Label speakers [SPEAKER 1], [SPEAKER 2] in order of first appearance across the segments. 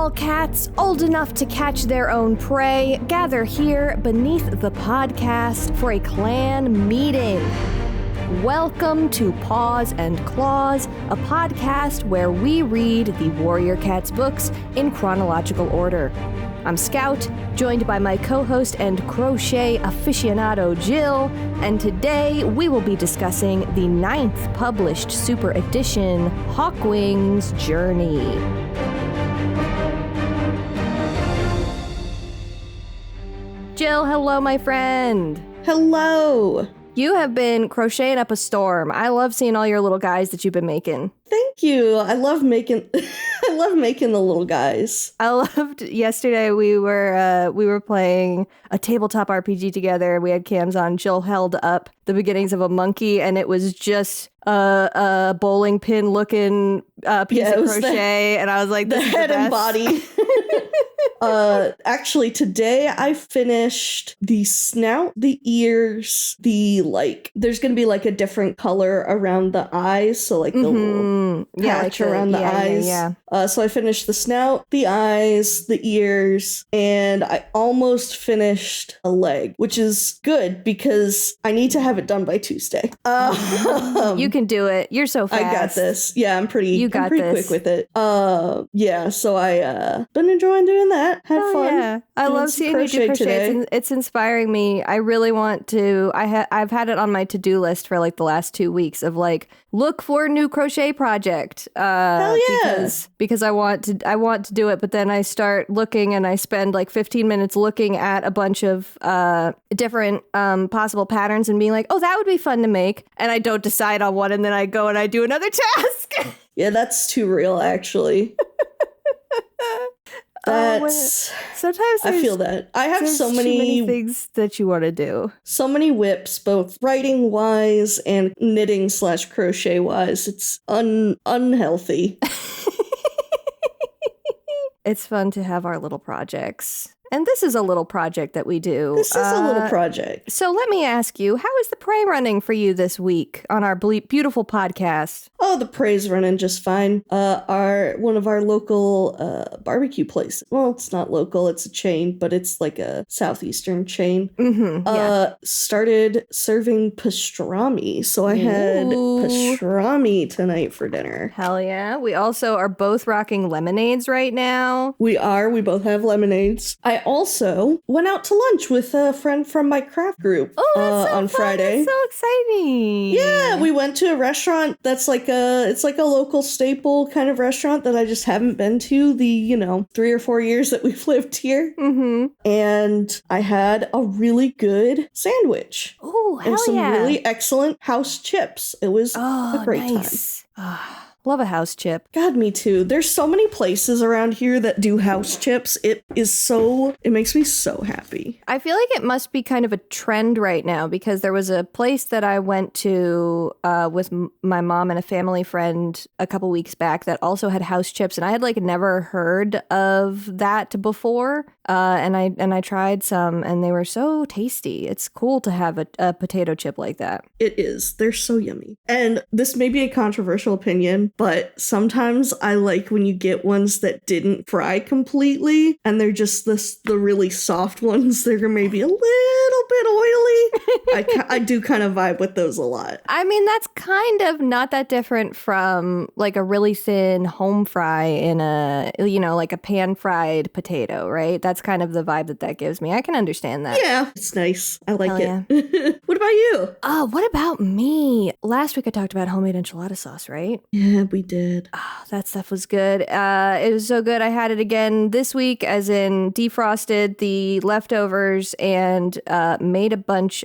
[SPEAKER 1] All cats old enough to catch their own prey gather here beneath the podcast for a clan meeting. Welcome to Paws and Clause, a podcast where we read the Warrior Cats books in chronological order. I'm Scout, joined by my co-host and crochet aficionado Jill, and today we will be discussing the 9th published super edition, Hawkwing's Journey. Jill, hello, my friend.
[SPEAKER 2] Hello.
[SPEAKER 1] You have been crocheting up a storm. I love seeing all your little guys that you've been making.
[SPEAKER 2] Thank you. I love making the little guys.
[SPEAKER 1] I loved yesterday we were playing a tabletop RPG together. We had cams on. Jill held up the beginnings of a monkey, and it was just a bowling pin looking piece of crochet, and I was like,
[SPEAKER 2] the head and body. Actually, today I finished the snout, the ears, there's gonna be like a different color around the eyes, so like the little patch around the eyes. So I finished the snout, the eyes, the ears, and I almost finished a leg, which is good because I need to have it done by Tuesday.
[SPEAKER 1] You can do it. You're so fast.
[SPEAKER 2] I got this. Yeah, I'm pretty quick with it. So I been enjoying doing that. Had fun.
[SPEAKER 1] Yeah. I love seeing you do crochet. It's inspiring me. I really want to. I've had it on my to-do list for like the last 2 weeks of like, look for a new crochet project.
[SPEAKER 2] Hell yeah.
[SPEAKER 1] Because I want to do it, but then I start looking and I spend like 15 minutes looking at a bunch of different possible patterns and being like, oh, that would be fun to make. And I don't decide on one, and then I go and I do another task.
[SPEAKER 2] Yeah, that's too real, actually.
[SPEAKER 1] Sometimes
[SPEAKER 2] I feel that. I have so many
[SPEAKER 1] things that you want to do.
[SPEAKER 2] So many whips, both writing wise and knitting / crochet wise. It's unhealthy.
[SPEAKER 1] It's fun to have our little projects. And this is a little project that we do.
[SPEAKER 2] This is a little project.
[SPEAKER 1] So let me ask you, how is the prey running for you this week on our beautiful podcast?
[SPEAKER 2] Oh, the prey's running just fine. One of our local barbecue places. Well, it's not local, it's a chain, but it's like a southeastern chain. Started serving pastrami. So I had pastrami tonight for dinner.
[SPEAKER 1] Hell yeah. We also are both rocking lemonades right now.
[SPEAKER 2] We both have lemonades. I also went out to lunch with a friend from my craft group on Friday.
[SPEAKER 1] That's so exciting.
[SPEAKER 2] Yeah, we went to a restaurant that's like a local staple kind of restaurant that I just haven't been to the 3 or 4 years that we've lived here.
[SPEAKER 1] Mm-hmm.
[SPEAKER 2] And I had a really good sandwich.
[SPEAKER 1] Oh, hell
[SPEAKER 2] and some
[SPEAKER 1] yeah.
[SPEAKER 2] really excellent house chips. It was a great time.
[SPEAKER 1] Love a house chip.
[SPEAKER 2] God, me too. There's so many places around here that do house chips. It makes me so happy.
[SPEAKER 1] I feel like it must be kind of a trend right now because there was a place that I went to with my mom and a family friend a couple weeks back that also had house chips, and I had like never heard of that before. And I tried some, and they were so tasty. It's cool to have a potato chip like that.
[SPEAKER 2] It is. They're so yummy. And this may be a controversial opinion, but sometimes I like when you get ones that didn't fry completely, and they're just the really soft ones. They're maybe a little bit oily. I do kind of vibe with those a lot.
[SPEAKER 1] I mean, that's kind of not that different from like a really thin home fry in like a pan fried potato, right? That's kind of the vibe that gives me. I can understand that.
[SPEAKER 2] Yeah, it's nice. I like
[SPEAKER 1] it.
[SPEAKER 2] Yeah. What about you?
[SPEAKER 1] Oh, what about me? Last week I talked about homemade enchilada sauce, right?
[SPEAKER 2] Yeah, we did.
[SPEAKER 1] Oh, that stuff was good. It was so good. I had it again this week, as in defrosted the leftovers and made a bunch.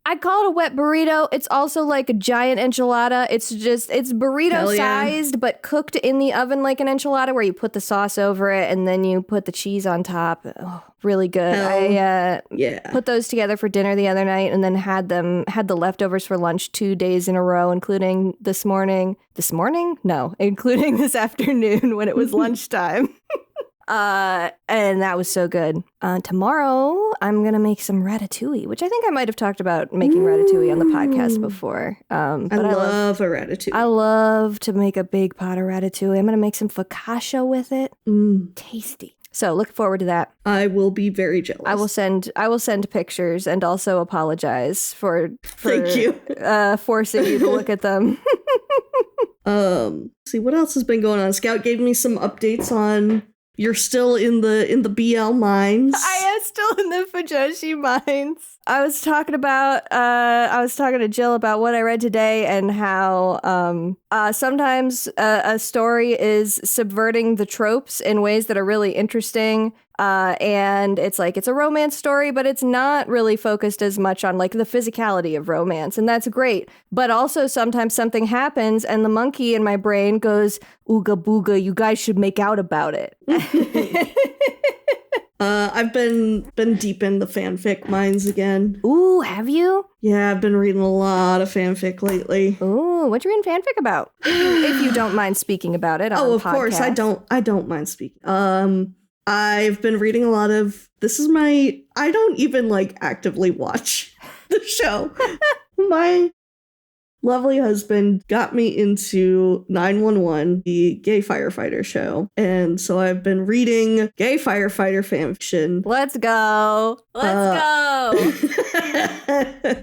[SPEAKER 1] I call it a wet burrito. It's also like a giant enchilada. It's burrito sized, but cooked in the oven like an enchilada, where you put the sauce over it and then you put the cheese on top. Oh, really good. I put those together for dinner the other night, and then had the leftovers for lunch 2 days in a row, including this morning. This morning? No, including this afternoon when it was lunchtime. And that was so good. Tomorrow, I'm going to make some ratatouille, which I think I might have talked about making ratatouille on the podcast before. But I love a ratatouille. I love to make a big pot of ratatouille. I'm going to make some focaccia with it. Tasty. So look forward to that.
[SPEAKER 2] I will be very jealous.
[SPEAKER 1] I will send pictures and also apologize for
[SPEAKER 2] Thank you.
[SPEAKER 1] Forcing you to look at them.
[SPEAKER 2] See what else has been going on. Scout gave me some updates on you're still in the BL mines.
[SPEAKER 1] I am still in the Fujoshi mines. I was talking to Jill about what I read today and how sometimes a story is subverting the tropes in ways that are really interesting. And it's a romance story, but it's not really focused as much on like the physicality of romance. And that's great. But also sometimes something happens and the monkey in my brain goes, ooga booga, you guys should make out about it.
[SPEAKER 2] I've been deep in the fanfic mines again.
[SPEAKER 1] Ooh, have you?
[SPEAKER 2] Yeah, I've been reading a lot of fanfic lately.
[SPEAKER 1] Ooh, what you reading fanfic about? If you don't mind speaking about it on the podcast.
[SPEAKER 2] Of course, I don't mind speaking. I've been reading a lot of, I don't even like actively watch the show. My lovely husband got me into 911, the gay firefighter show. And so I've been reading gay firefighter fanfiction.
[SPEAKER 1] Let's go. Let's go.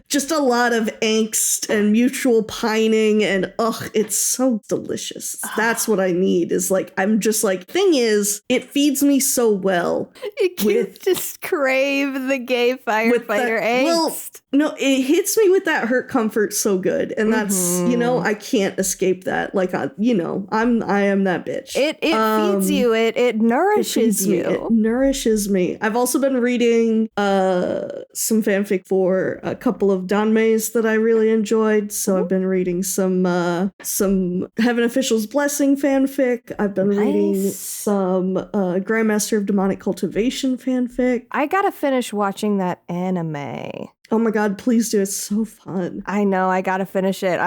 [SPEAKER 2] Just a lot of angst and mutual pining and it's so delicious. That's what I need is I'm just thing is, it feeds me so well.
[SPEAKER 1] You just crave the gay firefighter angst.
[SPEAKER 2] Well, no, it hits me with that hurt comfort so good. And that's, I can't escape that. I am that bitch.
[SPEAKER 1] It feeds you. It nourishes you.
[SPEAKER 2] It nourishes me. I've also been reading some fanfic for a couple of Danmeis that I really enjoyed. So I've been reading some Heaven Official's Blessing fanfic. I've been reading some Grandmaster of Demonic Cultivation fanfic.
[SPEAKER 1] I gotta finish watching that anime.
[SPEAKER 2] Oh my god, please do. It's so fun.
[SPEAKER 1] I know, I gotta finish it.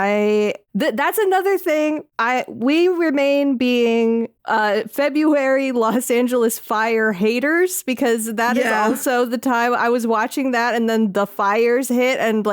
[SPEAKER 1] That's another thing. We remain being February Los Angeles fire haters because that is also the time I was watching that and then the fires hit and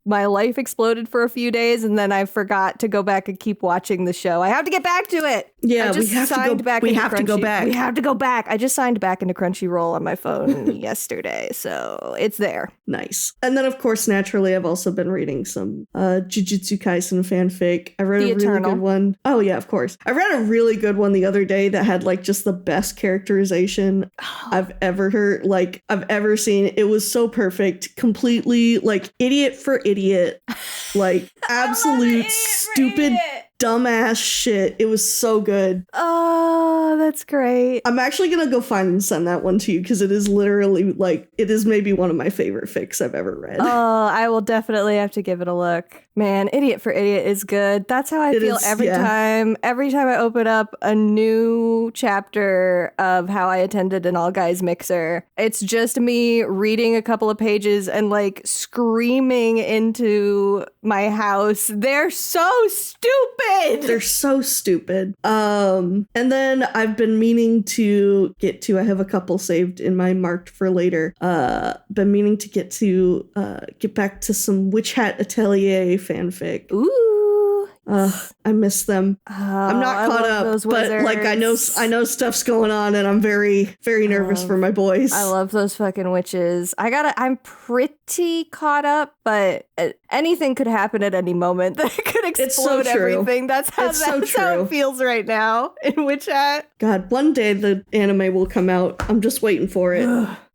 [SPEAKER 1] my life exploded for a few days and then I forgot to go back and keep watching the show. I have to get back to it.
[SPEAKER 2] Yeah, we have to go back.
[SPEAKER 1] We have to go back. I just signed back into Crunchyroll on my phone yesterday, so it's there.
[SPEAKER 2] Nice. And then, of course, naturally, I've also been reading some Jujutsu Kaisen fanfic. I read a really good one. Oh, yeah, of course. I read a really good one the other day that had just the best characterization I've ever heard, I've ever seen. It was so perfect. Completely, idiot for idiot. Absolute stupid dumbass shit. It was so good.
[SPEAKER 1] Oh, that's great.
[SPEAKER 2] I'm actually gonna go find and send that one to you because it is literally it is maybe one of my favorite fics I've ever read.
[SPEAKER 1] Oh, I will definitely have to give it a look. Man, Idiot for Idiot is good. That's how I feel every time. Every time I open up a new chapter of How I Attended an All Guys Mixer, it's just me reading a couple of pages and screaming into my house. They're so stupid.
[SPEAKER 2] They're so stupid. And then I've been meaning to get to, I have a couple saved in my marked for later. Been meaning to get back to some Witch Hat Atelier fanfic.
[SPEAKER 1] Ooh.
[SPEAKER 2] I miss them. I'm not caught up, but I know stuff's going on and I'm very, very nervous for my boys.
[SPEAKER 1] I love those fucking witches. I'm pretty caught up, but anything could happen at any moment that could explode everything. That's how it feels right now in Witch Hat.
[SPEAKER 2] God, one day the anime will come out. I'm just waiting for it.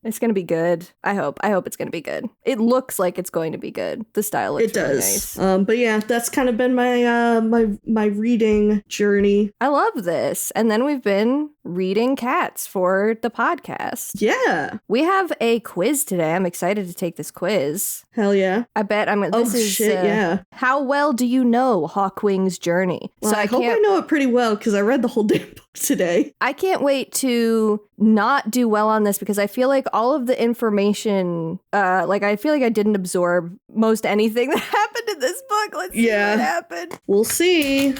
[SPEAKER 1] It's going to be good. I hope it's going to be good. It looks like it's going to be good. The style looks really nice.
[SPEAKER 2] But yeah, that's kind of been my my reading journey.
[SPEAKER 1] I love this. And then we've been reading Cats for the podcast.
[SPEAKER 2] Yeah.
[SPEAKER 1] We have a quiz today. I'm excited to take this quiz.
[SPEAKER 2] Hell yeah.
[SPEAKER 1] I bet
[SPEAKER 2] yeah.
[SPEAKER 1] How well do you know Hawkwing's journey?
[SPEAKER 2] Well, I hope I know it pretty well because I read the whole damn book today.
[SPEAKER 1] I can't wait to not do well on this because I feel like all of the information, I feel like I didn't absorb most anything that happened in this book. Let's see what happened.
[SPEAKER 2] We'll see.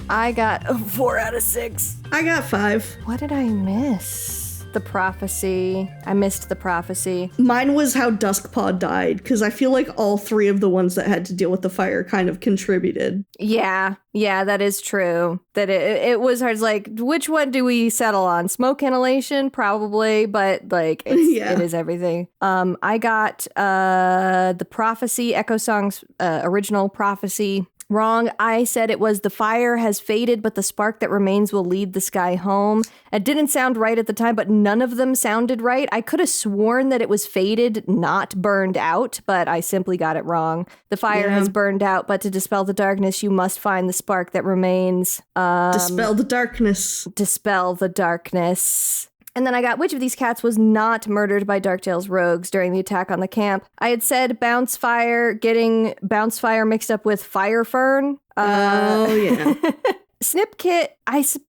[SPEAKER 1] I got a 4 out of 6.
[SPEAKER 2] I got 5.
[SPEAKER 1] What did I miss? The prophecy. I missed the prophecy.
[SPEAKER 2] Mine was how Duskpaw died, because I feel like all 3 of the ones that had to deal with the fire kind of contributed.
[SPEAKER 1] Yeah, that is true. That it was hard. Like, which one do we settle on? Smoke inhalation? Probably, but like, it is everything. I got the prophecy, Echo Song's original prophecy. Wrong. I said it was the fire has faded, but the spark that remains will lead the sky home. It didn't sound right at the time, but none of them sounded right. I could have sworn that it was faded, not burned out, but I simply got it wrong. The fire has burned out, but to dispel the darkness, you must find the spark that remains.
[SPEAKER 2] Dispel the darkness.
[SPEAKER 1] Dispel the darkness. And then I got which of these cats was not murdered by Darktail's rogues during the attack on the camp. I had said Bounce Fire, getting Bounce Fire mixed up with Fire Fern.
[SPEAKER 2] Oh, yeah.
[SPEAKER 1] Snipkit,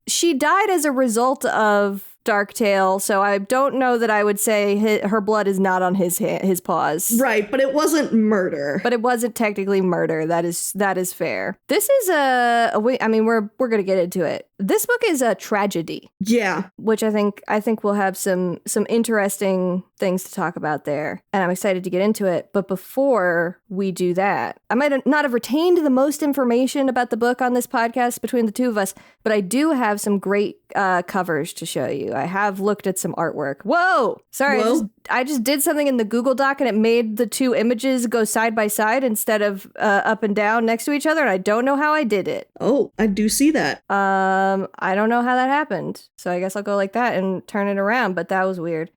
[SPEAKER 1] she died as a result of Darktail, so I don't know that I would say her blood is not on his paws.
[SPEAKER 2] Right, but it wasn't murder.
[SPEAKER 1] But it wasn't technically murder. That is fair. This is we're going to get into it. This book is a tragedy.
[SPEAKER 2] Yeah.
[SPEAKER 1] Which I think we'll have some interesting things to talk about there. And I'm excited to get into it. But before we do that, I might not have retained the most information about the book on this podcast between the two of us, but I do have some great covers to show you. I have looked at some artwork. Whoa! Sorry,
[SPEAKER 2] Whoa.
[SPEAKER 1] I just did something in the Google Doc and it made the two images go side by side instead of up and down next to each other, and I don't know how I did it.
[SPEAKER 2] Oh, I do see that.
[SPEAKER 1] I don't know how that happened. So I guess I'll go like that and turn it around, but that was weird.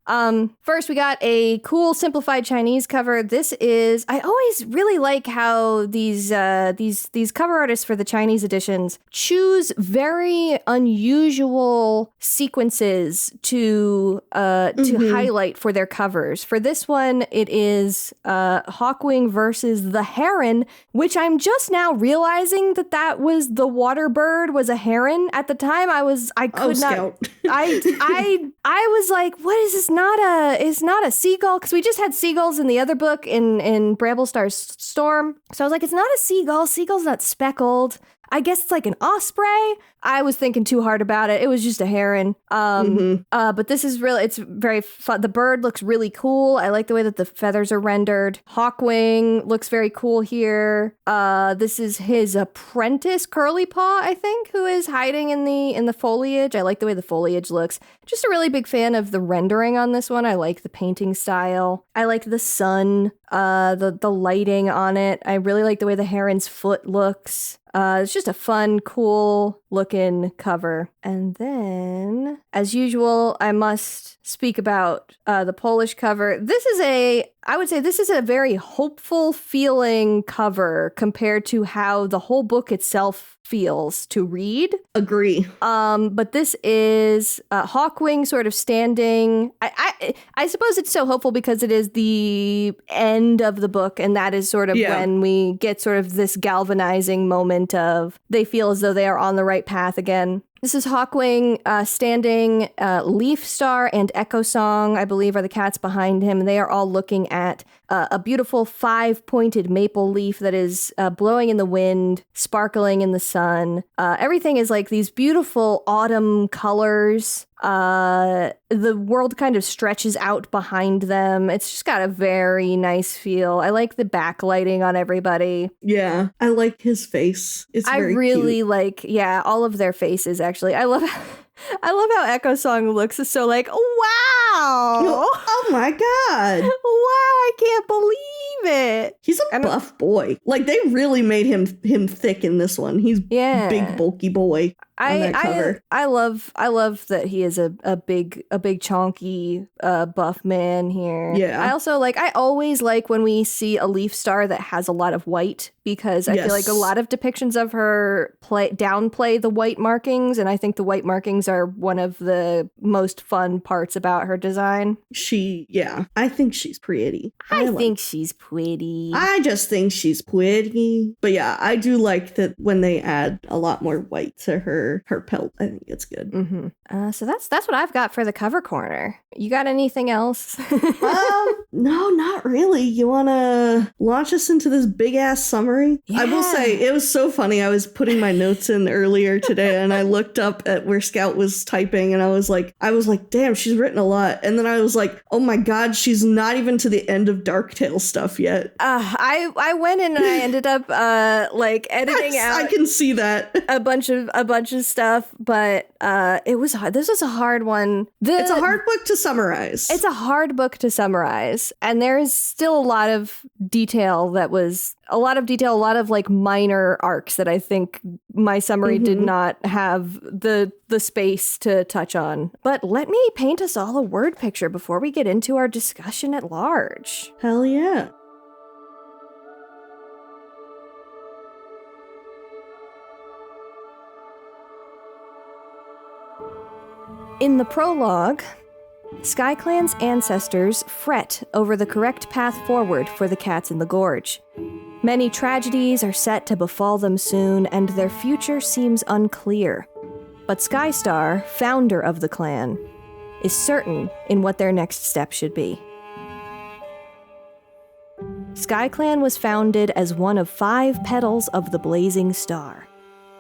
[SPEAKER 1] First we got a cool simplified Chinese cover. This is, I always really like how these cover artists for the Chinese editions choose very unusual sequences to highlight for their covers. For this one, it is Hawkwing versus the heron, which I'm just now realizing that was the water bird was a heron. At the time, I could not.
[SPEAKER 2] Scout.
[SPEAKER 1] I was like, what is this? It's not a seagull, because we just had seagulls in the other book in Bramblestar's Storm. So I was like, it's not a seagull. Seagull's not speckled. I guess it's like an osprey. I was thinking too hard about it. It was just a heron. But this is really, it's very fun. The bird looks really cool. I like the way that the feathers are rendered. Hawkwing looks very cool here. This is his apprentice, Curly Paw, I think, who is hiding in the foliage. I like the way the foliage looks. Just a really big fan of the rendering on this one. I like the painting style. I like the sun, the lighting on it. I really like the way the heron's foot looks. It's just a fun, cool looking cover. And then, as usual, I must speak about the Polish cover. I would say this is a very hopeful feeling cover compared to how the whole book itself feels to read.
[SPEAKER 2] Agree.
[SPEAKER 1] But this is Hawkwing sort of standing. I suppose it's so hopeful because it is the end of the book, and that is sort of when we get sort of this galvanizing moment of they feel as though they are on the right path again. This is Hawkwing standing. Leaf Star and Echo Song, I believe, are the cats behind him. They are all looking at a beautiful 5-pointed maple leaf that is blowing in the wind, sparkling in the sun. Everything is like these beautiful autumn colors. The world kind of stretches out behind them. It's just got a very nice feel. I like the backlighting on everybody.
[SPEAKER 2] Yeah, I like his face. It's very cute.
[SPEAKER 1] Like, all of their faces, actually. I love how Echo Song looks. Is so like, wow.
[SPEAKER 2] Oh my God.
[SPEAKER 1] Wow, I can't believe it.
[SPEAKER 2] He's a buff boy. Like, they really made him thick in this one. He's big, bulky boy.
[SPEAKER 1] I love that he is a big chonky buff man here.
[SPEAKER 2] Yeah.
[SPEAKER 1] I always like when we see a Leaf Star that has a lot of white, because I feel like a lot of depictions of her downplay the white markings, and I think the white markings are one of the most fun parts about her design.
[SPEAKER 2] I think she's pretty.
[SPEAKER 1] I think she's pretty.
[SPEAKER 2] I just think she's pretty. But yeah, I do like that when they add a lot more white to her pelt. I think it's good.
[SPEAKER 1] Mm-hmm. So that's what I've got for the cover corner. You got anything else?
[SPEAKER 2] No, not really. You want to launch us into this big-ass summary?
[SPEAKER 1] Yeah.
[SPEAKER 2] I will say, it was so funny. I was putting my notes in earlier today, and I looked up at where Scout was typing, and I was like, damn, she's written a lot. And then I was like, oh my god, she's not even to the end of Darktale stuff yet.
[SPEAKER 1] I went in and I ended up editing out.
[SPEAKER 2] I can see that.
[SPEAKER 1] a bunch of stuff, but it was hard. This was a hard one.
[SPEAKER 2] It's a hard book to summarize.
[SPEAKER 1] It's a hard book to summarize, and there is still a lot of detail, a lot of like minor arcs that I think my summary did not have the space to touch on. But let me paint us all a word picture before we get into our discussion at large.
[SPEAKER 2] Hell yeah.
[SPEAKER 1] In the prologue, SkyClan's ancestors fret over the correct path forward for the cats in the gorge. Many tragedies are set to befall them soon, and their future seems unclear. But Skystar, founder of the clan, is certain in what their next step should be. SkyClan was founded as one of 5 petals of the blazing star.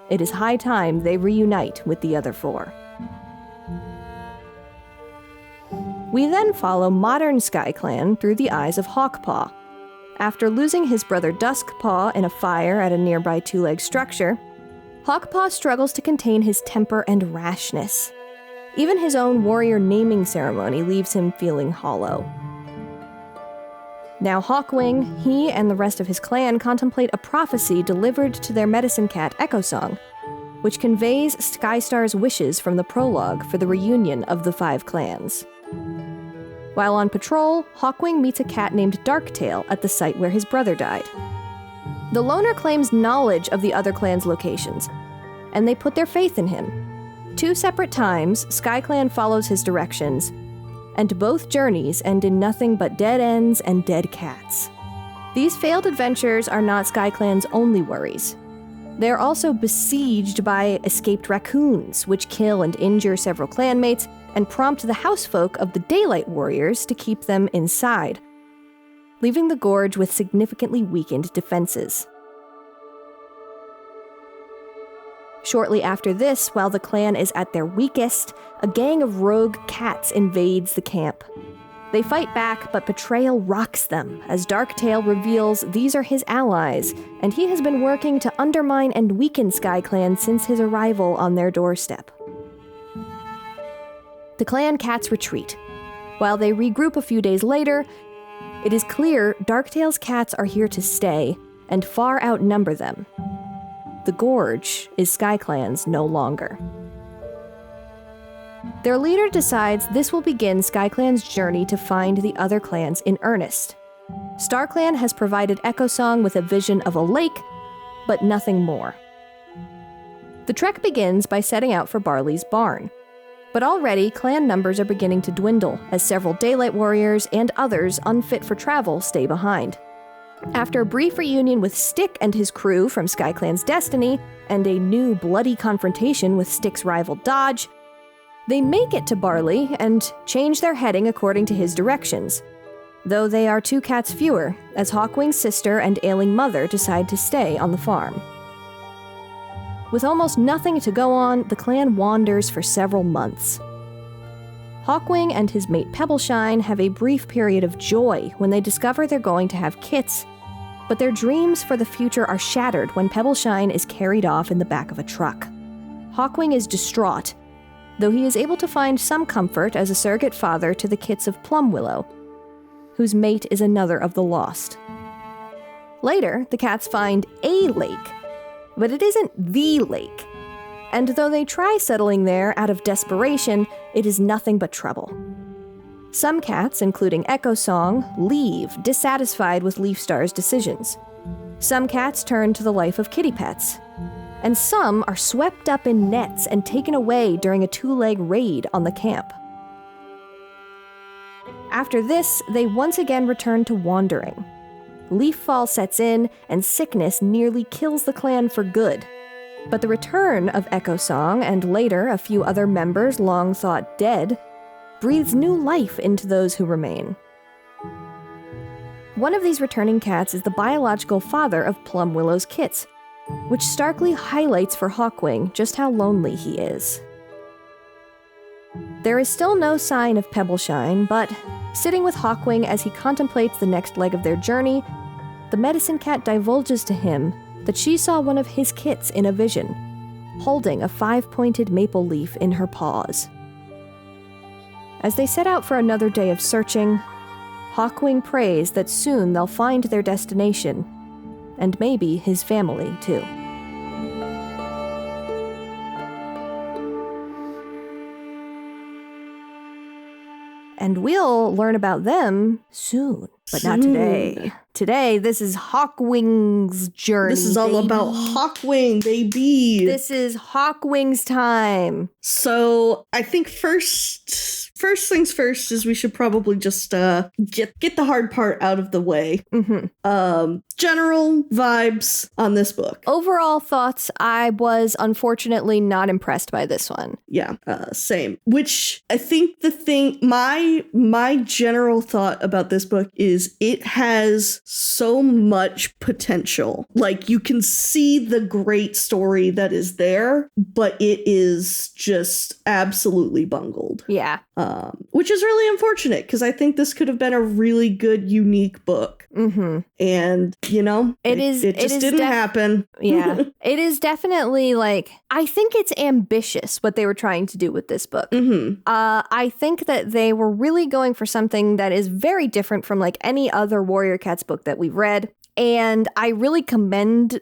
[SPEAKER 1] It is high time they reunite with the other 4. We then follow modern SkyClan through the eyes of Hawkpaw. After losing his brother Duskpaw in a fire at a nearby 2-leg structure, Hawkpaw struggles to contain his temper and rashness. Even his own warrior naming ceremony leaves him feeling hollow. Now Hawkwing, he and the rest of his clan contemplate a prophecy delivered to their medicine cat Echosong, which conveys Skystar's wishes from the prologue for the reunion of the 5 clans. While on patrol, Hawkwing meets a cat named Darktail at the site where his brother died. The loner claims knowledge of the other clan's locations, and they put their faith in him. 2 separate times, SkyClan follows his directions, and both journeys end in nothing but dead ends and dead cats. These failed adventures are not SkyClan's only worries. They are also besieged by escaped raccoons, which kill and injure several clanmates, and prompt the housefolk of the Daylight Warriors to keep them inside, leaving the gorge with significantly weakened defenses. Shortly after this, while the clan is at their weakest, a gang of rogue cats invades the camp. They fight back, but betrayal rocks them, as Darktail reveals these are his allies, and he has been working to undermine and weaken SkyClan since his arrival on their doorstep. The clan cats retreat. While they regroup a few days later, it is clear Darktail's cats are here to stay, and far outnumber them. The gorge is SkyClan's no longer. Their leader decides this will begin SkyClan's journey to find the other clans in earnest. StarClan has provided Echosong with a vision of a lake, but nothing more. The trek begins by setting out for Barley's barn. But already, clan numbers are beginning to dwindle, as several Daylight Warriors and others unfit for travel stay behind. After a brief reunion with Stick and his crew from SkyClan's Destiny, and a new bloody confrontation with Stick's rival Dodge, they make it to Barley and change their heading according to his directions, though they are 2 cats fewer, as Hawkwing's sister and ailing mother decide to stay on the farm. With almost nothing to go on, the clan wanders for several months. Hawkwing and his mate Pebbleshine have a brief period of joy when they discover they're going to have kits, but their dreams for the future are shattered when Pebbleshine is carried off in the back of a truck. Hawkwing is distraught, though he is able to find some comfort as a surrogate father to the kits of Plumwillow, whose mate is another of the lost. Later, the cats find a lake, but it isn't the lake. And though they try settling there out of desperation, it is nothing but trouble. Some cats, including Echosong, leave, dissatisfied with Leafstar's decisions. Some cats turn to the life of kitty pets. And some are swept up in nets and taken away during a 2-leg raid on the camp. After this, they once again return to wandering. Leaffall sets in, and sickness nearly kills the clan for good. But the return of Echosong, and later a few other members long thought dead, breathes new life into those who remain. One of these returning cats is the biological father of Plum Willow's kits, which starkly highlights for Hawkwing just how lonely he is. There is still no sign of Pebbleshine, but sitting with Hawkwing as he contemplates the next leg of their journey, the medicine cat divulges to him that she saw one of his kits in a vision, holding a 5-pointed maple leaf in her paws. As they set out for another day of searching, Hawkwing prays that soon they'll find their destination, and maybe his family too. And we'll learn about them soon, but not today. Today, this is Hawkwing's journey.
[SPEAKER 2] This is all about Hawkwing, baby.
[SPEAKER 1] This is Hawkwing's time.
[SPEAKER 2] So I think first things first is we should probably just get the hard part out of the way. General vibes on this book.
[SPEAKER 1] Overall thoughts, I was unfortunately not impressed by this one.
[SPEAKER 2] Yeah, same. Which I think my general thought about this book is it has so much potential. Like, you can see the great story that is there, but it is just absolutely bungled.
[SPEAKER 1] Yeah.
[SPEAKER 2] Which is really unfortunate, because I think this could have been a really good, unique book. And, you know, it just didn't happen.
[SPEAKER 1] Yeah. It is definitely, like, I think it's ambitious what they were trying to do with this book. I think that they were really going for something that is very different from, like, any other Warrior Cats book that we've read. And I really commend,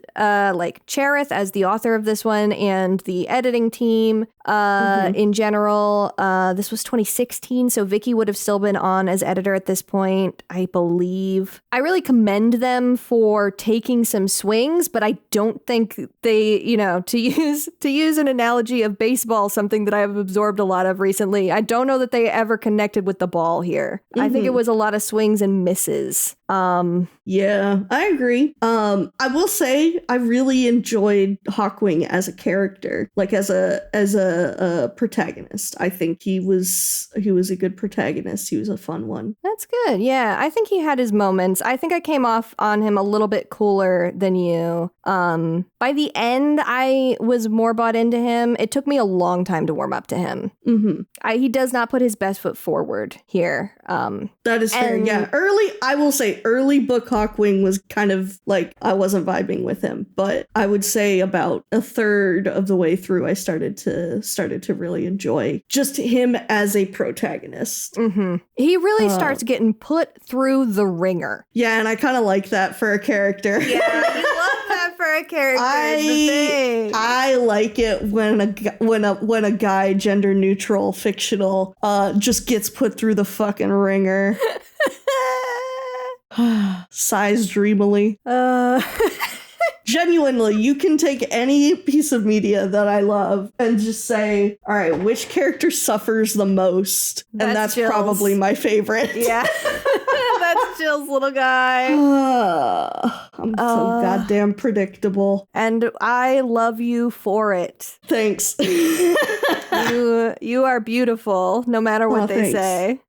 [SPEAKER 1] Cherith as the author of this one and the editing team in general. This was 2016, so Vicky would have still been on as editor at this point, I believe. I really commend them for taking some swings, but I don't think they, to use an analogy of baseball, something that I've absorbed a lot of recently, I don't know that they ever connected with the ball here. I think it was a lot of swings and misses.
[SPEAKER 2] Yeah, I agree. I will say I really enjoyed Hawkwing as a character, like as a protagonist. I think he was a good protagonist. He was a fun one.
[SPEAKER 1] That's good. Yeah, I think he had his moments. I think I came off on him a little bit cooler than you. By the end, I was more bought into him. It took me a long time to warm up to him. He does not put his best foot forward here.
[SPEAKER 2] That is fair. Yeah, early book Hawkwing was kind of like, I wasn't vibing with him, but I would say about a third of the way through, I started to really enjoy just him as a protagonist.
[SPEAKER 1] He really starts getting put through the ringer.
[SPEAKER 2] Yeah, and I kind of like that for a character.
[SPEAKER 1] Yeah, I love that for a character.
[SPEAKER 2] I like it when a guy, gender neutral, fictional, just gets put through the fucking ringer. Sighs dreamily. Genuinely, you can take any piece of media that I love and just say, all right, which character suffers the most? And that's Jill's. Probably my favorite.
[SPEAKER 1] Yeah. That's Jill's little guy.
[SPEAKER 2] I'm so goddamn predictable.
[SPEAKER 1] And I love you for it.
[SPEAKER 2] Thanks.
[SPEAKER 1] You are beautiful, no matter what they say.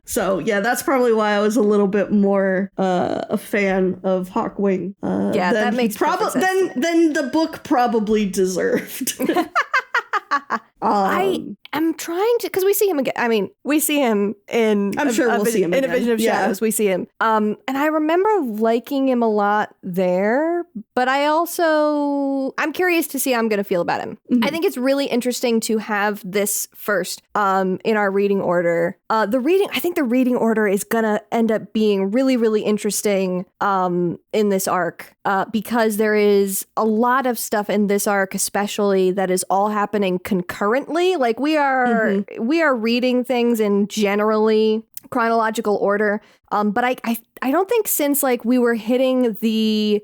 [SPEAKER 2] So, yeah, that's probably why I was a little bit more a fan of Hawkwing.
[SPEAKER 1] That makes sense.
[SPEAKER 2] Than the book probably deserved.
[SPEAKER 1] I am trying to, because we see him again. I mean, we see him in.
[SPEAKER 2] I'm sure we'll see him
[SPEAKER 1] in
[SPEAKER 2] again.
[SPEAKER 1] A Vision of Shadows. We see him. And I remember liking him a lot there, but I'm curious to see how I'm going to feel about him. I think it's really interesting to have this first in our reading order. I think the reading order is going to end up being really, really interesting in this arc because there is a lot of stuff in this arc, especially that is all happening concurrently. Like we are reading things in generally chronological order. But I don't think since like we were hitting the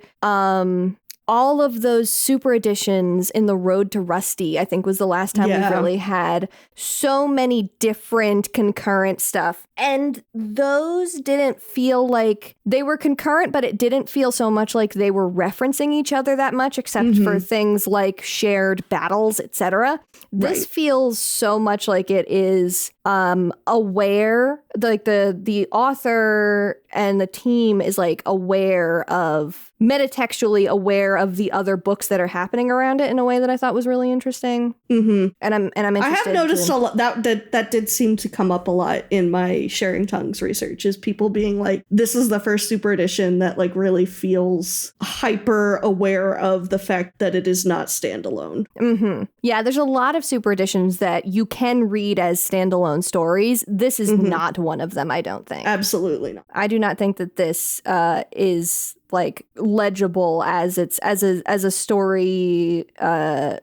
[SPEAKER 1] all of those super editions in the Road to Rusty, I think was the last time we really had so many different concurrent stuff. And those didn't feel like they were concurrent, but it didn't feel so much like they were referencing each other that much, except for things like shared battles, etc. This feels so much like it is aware like the author and the team is like metatextually aware of the other books that are happening around it in a way that I thought was really interesting.
[SPEAKER 2] Mm-hmm.
[SPEAKER 1] And I'm interested.
[SPEAKER 2] I have noticed a lot that did seem to come up a lot in my Sharing Tongues research, is people being like, this is the first super edition that like really feels hyper aware of the fact that it is not standalone.
[SPEAKER 1] Mm-hmm. Yeah, there's a lot of super editions that you can read as standalone stories. This is not one of them, I don't think.
[SPEAKER 2] Absolutely not.
[SPEAKER 1] I do not think that this is like legible as a story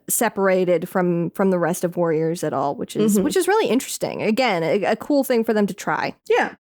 [SPEAKER 1] separated from the rest of Warriors at all, which is really interesting. Again, a cool thing for them to try.
[SPEAKER 2] Yeah.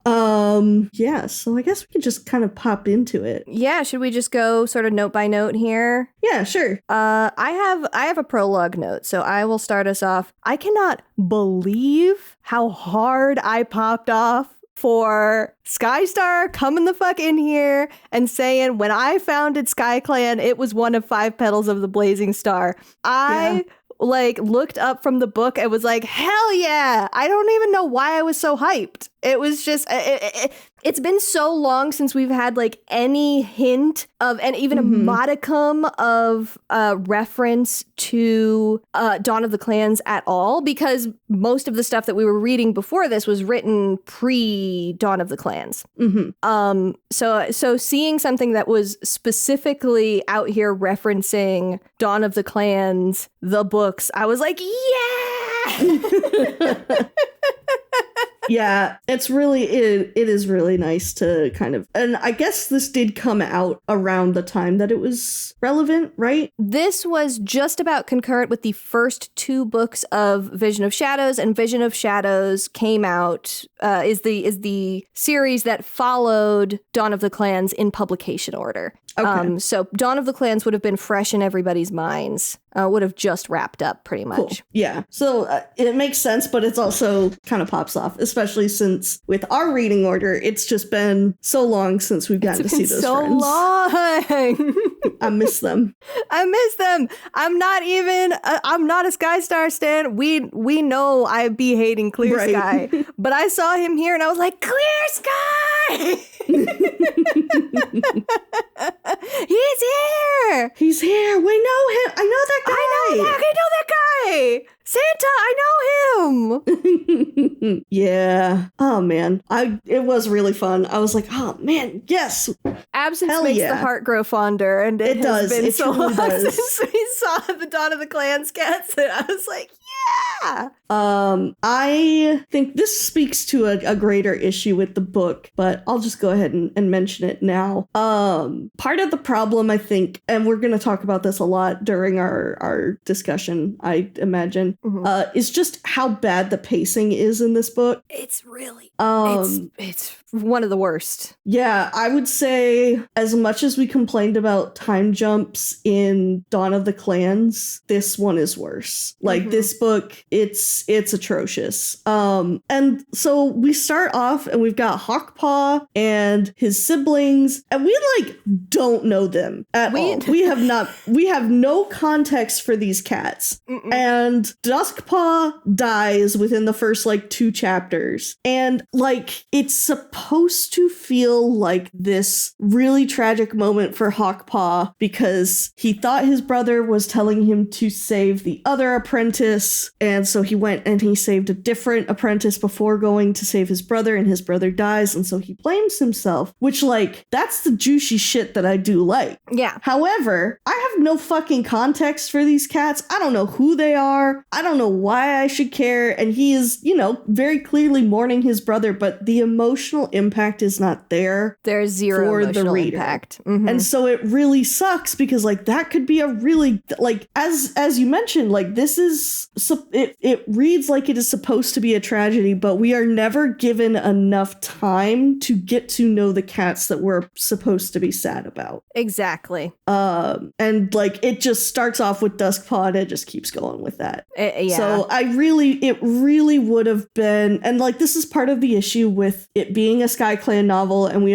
[SPEAKER 2] So I guess we could just kind of pop into it.
[SPEAKER 1] Yeah, should we just go sort of note by note here?
[SPEAKER 2] Yeah, sure.
[SPEAKER 1] I have a prologue note, so I will start us off. I cannot believe how hard I popped off for Skystar coming the fuck in here and saying, when I founded SkyClan, it was one of 5 petals of the blazing star. I like looked up from the book and was like, hell yeah. I don't even know why I was so hyped. It was just, it's been so long since we've had like any hint of, and even a modicum of reference to Dawn of the Clans at all, because most of the stuff that we were reading before this was written pre Dawn of the Clans. So seeing something that was specifically out here referencing Dawn of the Clans, the books, I was like, yeah!
[SPEAKER 2] Yeah, it's really, it is really nice to kind of, and I guess this did come out around the time that it was relevant, right?
[SPEAKER 1] This was just about concurrent with the first 2 books of Vision of Shadows, and Vision of Shadows came out, is the series that followed Dawn of the Clans in publication order. Okay. So Dawn of the Clans would have been fresh in everybody's minds, would have just wrapped up pretty much.
[SPEAKER 2] Cool. Yeah. So it makes sense, but it's also kind of pops off, especially since with our reading order, it's just been so long since we've gotten to see those friends.
[SPEAKER 1] Long.
[SPEAKER 2] I miss them.
[SPEAKER 1] I'm not a Skystar stan. We know I be hating Clear Sky, but I saw him here and I was like, Clear Sky! He's here.
[SPEAKER 2] We know him. I know that guy.
[SPEAKER 1] I know that guy. Santa, I know him.
[SPEAKER 2] Yeah. Oh man. It was really fun. I was like, oh man, yes.
[SPEAKER 1] Absence makes the heart grow fonder, and it has been so long since we saw the Dawn of the Clans cats that I was like, yeah.
[SPEAKER 2] I think this speaks to a greater issue with the book, but I'll just go ahead and mention it now. Part of the problem, I think, and we're going to talk about this a lot during our discussion, I imagine, is just how bad the pacing is in this book.
[SPEAKER 1] It's really, it's one of the worst.
[SPEAKER 2] Yeah, I would say as much as we complained about time jumps in Dawn of the Clans, this one is worse. Like this book, it's atrocious. And so we start off and we've got Hawkpaw and his siblings, and we like don't know them at all. We have no context for these cats. And Duskpaw dies within the first like 2 chapters. And like it's supposed to feel like this really tragic moment for Hawkpaw because he thought his brother was telling him to save the other apprentice, and so he went and he saved a different apprentice before going to save his brother, and his brother dies, and so he blames himself, which like that's the juicy shit that I do like.
[SPEAKER 1] Yeah.
[SPEAKER 2] However, I have no fucking context for these cats. I don't know who they are. I don't know why I should care, and he is, very clearly mourning his brother, but the emotional impact is not there.
[SPEAKER 1] There's zero
[SPEAKER 2] for
[SPEAKER 1] emotional
[SPEAKER 2] the reader.
[SPEAKER 1] Impact.
[SPEAKER 2] And so it really sucks because like that could be a really like as you mentioned, like this is it reads like it is supposed to be a tragedy, but we are never given enough time to get to know the cats that we're supposed to be sad about.
[SPEAKER 1] Exactly.
[SPEAKER 2] And like it just starts off with Duskpaw and it just keeps going with that.
[SPEAKER 1] Yeah.
[SPEAKER 2] So it really would have been, and like this is part of the issue with it being a SkyClan novel, and we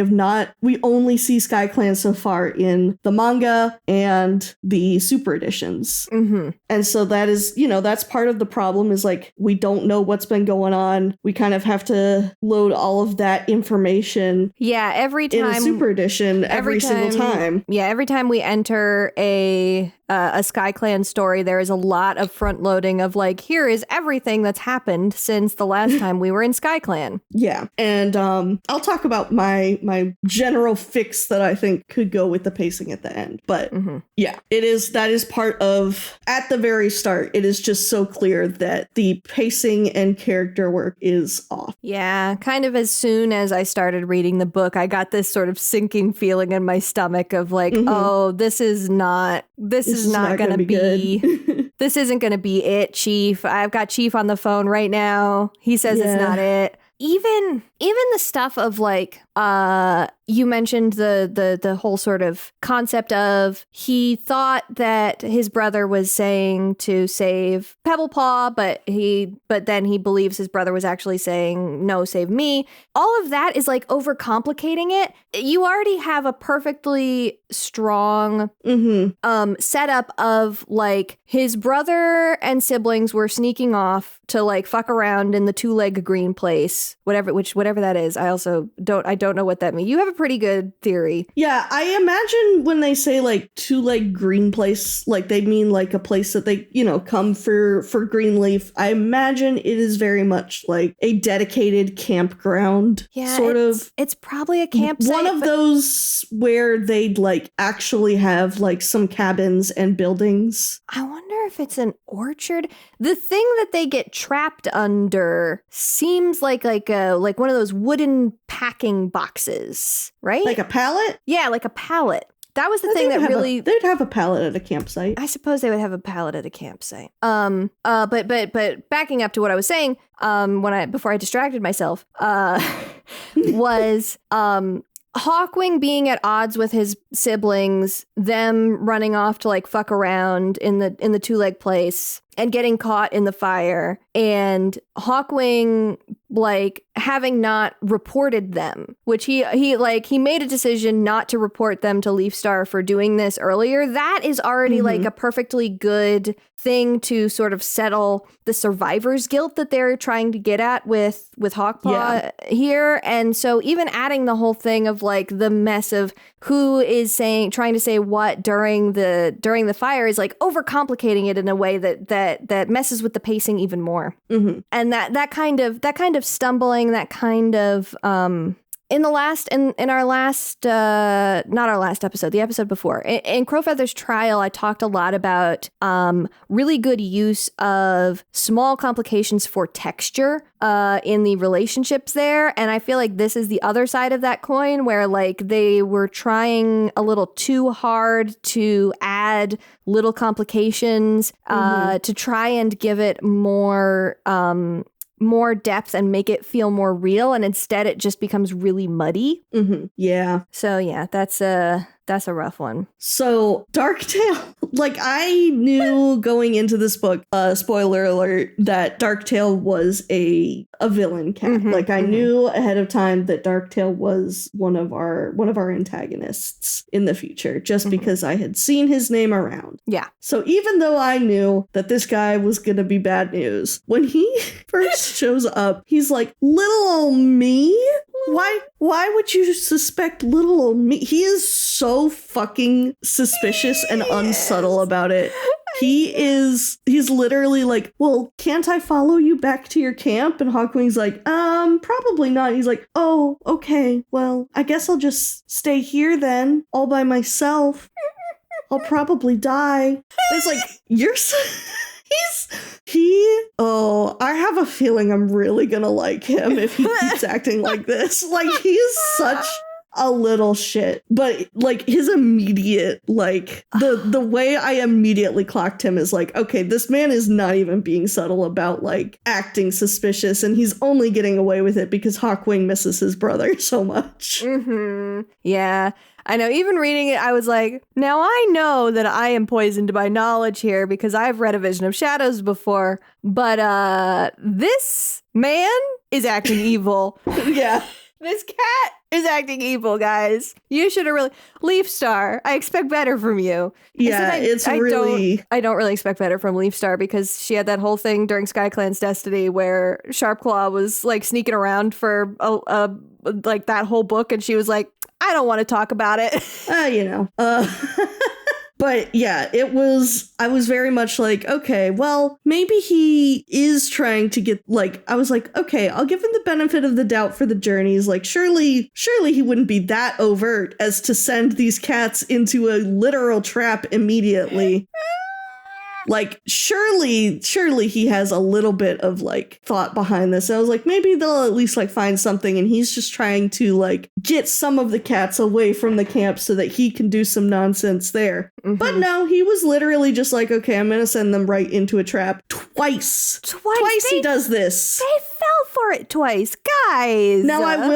[SPEAKER 2] only see SkyClan so far in the manga and the super editions. And so that is, that's part part of the problem is like we don't know what's been going on. We kind of have to load all of that information.
[SPEAKER 1] Yeah, every time
[SPEAKER 2] in a super edition every single time.
[SPEAKER 1] Yeah, every time we enter a SkyClan story, there is a lot of front loading of like, here is everything that's happened since the last time we were in SkyClan.
[SPEAKER 2] Yeah, and I'll talk about my general fix that I think could go with the pacing at the end. But yeah, that is part of, at the very start, it is just so clear that the pacing and character work is off.
[SPEAKER 1] Yeah, kind of as soon as I started reading the book, I got this sort of sinking feeling in my stomach of like, oh, this is not going to be this isn't going to be it, Chief. I've got Chief on the phone right now. He says it's not it. Even the stuff of like, you mentioned the whole sort of concept of he thought that his brother was saying to save Pebblepaw, but then he believes his brother was actually saying, no, save me. All of that is like overcomplicating it. You already have a perfectly strong setup of like his brother and siblings were sneaking off to like fuck around in the two-leg green place, whatever that is. I also don't know what that means. You have a pretty good theory.
[SPEAKER 2] Yeah, I imagine when they say like two-leg green place, like they mean like a place that they, come for Greenleaf. I imagine it is very much like a dedicated campground.
[SPEAKER 1] Yeah,
[SPEAKER 2] sort of.
[SPEAKER 1] It's probably a campsite.
[SPEAKER 2] One of those where they'd like actually have like some cabins and buildings.
[SPEAKER 1] I wonder if it's an orchard. The thing that they get trapped under seems like one of those wooden packing boxes, right?
[SPEAKER 2] Like a pallet?
[SPEAKER 1] Yeah, like a pallet. That was the thing that really...
[SPEAKER 2] They'd have a pallet at a campsite.
[SPEAKER 1] I suppose they would have a pallet at a campsite. But backing up to what I was saying, before I distracted myself, was Hawkwing being at odds with his siblings, them running off to like fuck around in the two-leg place and getting caught in the fire, and Hawkwing like having not reported them, which he made a decision not to report them to Leafstar for doing this earlier. That is already like a perfectly good thing to sort of settle the survivor's guilt that they're trying to get at with Hawkpaw here. And so even adding the whole thing of like the mess of who is trying to say what during the fire is like overcomplicating it in a way that messes with the pacing even more. And that kind of stumbling, that kind of in our last not our last episode, the episode before, in Crowfeather's trial, I talked a lot about really good use of small complications for texture in the relationships there, and I feel like this is the other side of that coin, where like they were trying a little too hard to add little complications to try and give it more depth and make it feel more real, and instead it just becomes really muddy. Yeah. So yeah, that's a rough one.
[SPEAKER 2] So Darktail, like I knew going into this book, spoiler alert, that Darktail was a villain cat. Like I knew ahead of time that Darktail was one of our antagonists in the future, just because I had seen his name around.
[SPEAKER 1] Yeah.
[SPEAKER 2] So even though I knew that this guy was gonna be bad news, when he first shows up, he's like, little old me? Why would you suspect little old me? He is so fucking suspicious and unsubtle about it. He's literally like, well, can't I follow you back to your camp? And Hawkwing's like, probably not. He's like, oh, okay, well, I guess I'll just stay here then, all by myself. I'll probably die. It's like, I have a feeling I'm really gonna like him if he keeps acting like this. Like, he's such a little shit. But, like, his immediate, like, the way I immediately clocked him is like, okay, this man is not even being subtle about, like, acting suspicious, and he's only getting away with it because Hawkwing misses his brother so much.
[SPEAKER 1] Yeah. I know, even reading it, I was like, now I know that I am poisoned by knowledge here because I've read A Vision of Shadows before, but this man is acting evil.
[SPEAKER 2] Yeah.
[SPEAKER 1] This cat is acting evil, guys. You should have really... Leaf Star, I expect better from you.
[SPEAKER 2] Yeah,
[SPEAKER 1] I don't really expect better from Leaf Star because she had that whole thing during SkyClan's Destiny where Sharpclaw was like sneaking around for like that whole book, and she was like, I don't want to talk about it.
[SPEAKER 2] But yeah, I was very much like, okay, well, maybe he is trying to get, like, I was like, okay, I'll give him the benefit of the doubt for the journeys. Like, surely he wouldn't be that overt as to send these cats into a literal trap immediately. Like, surely he has a little bit of, like, thought behind this. And I was like, maybe they'll at least, like, find something, and he's just trying to, like, get some of the cats away from the camp so that he can do some nonsense there. Mm-hmm. But no, he was literally just like, okay, I'm gonna send them right into a trap. Twice he does this.
[SPEAKER 1] They fell for it twice, guys.
[SPEAKER 2] Now, I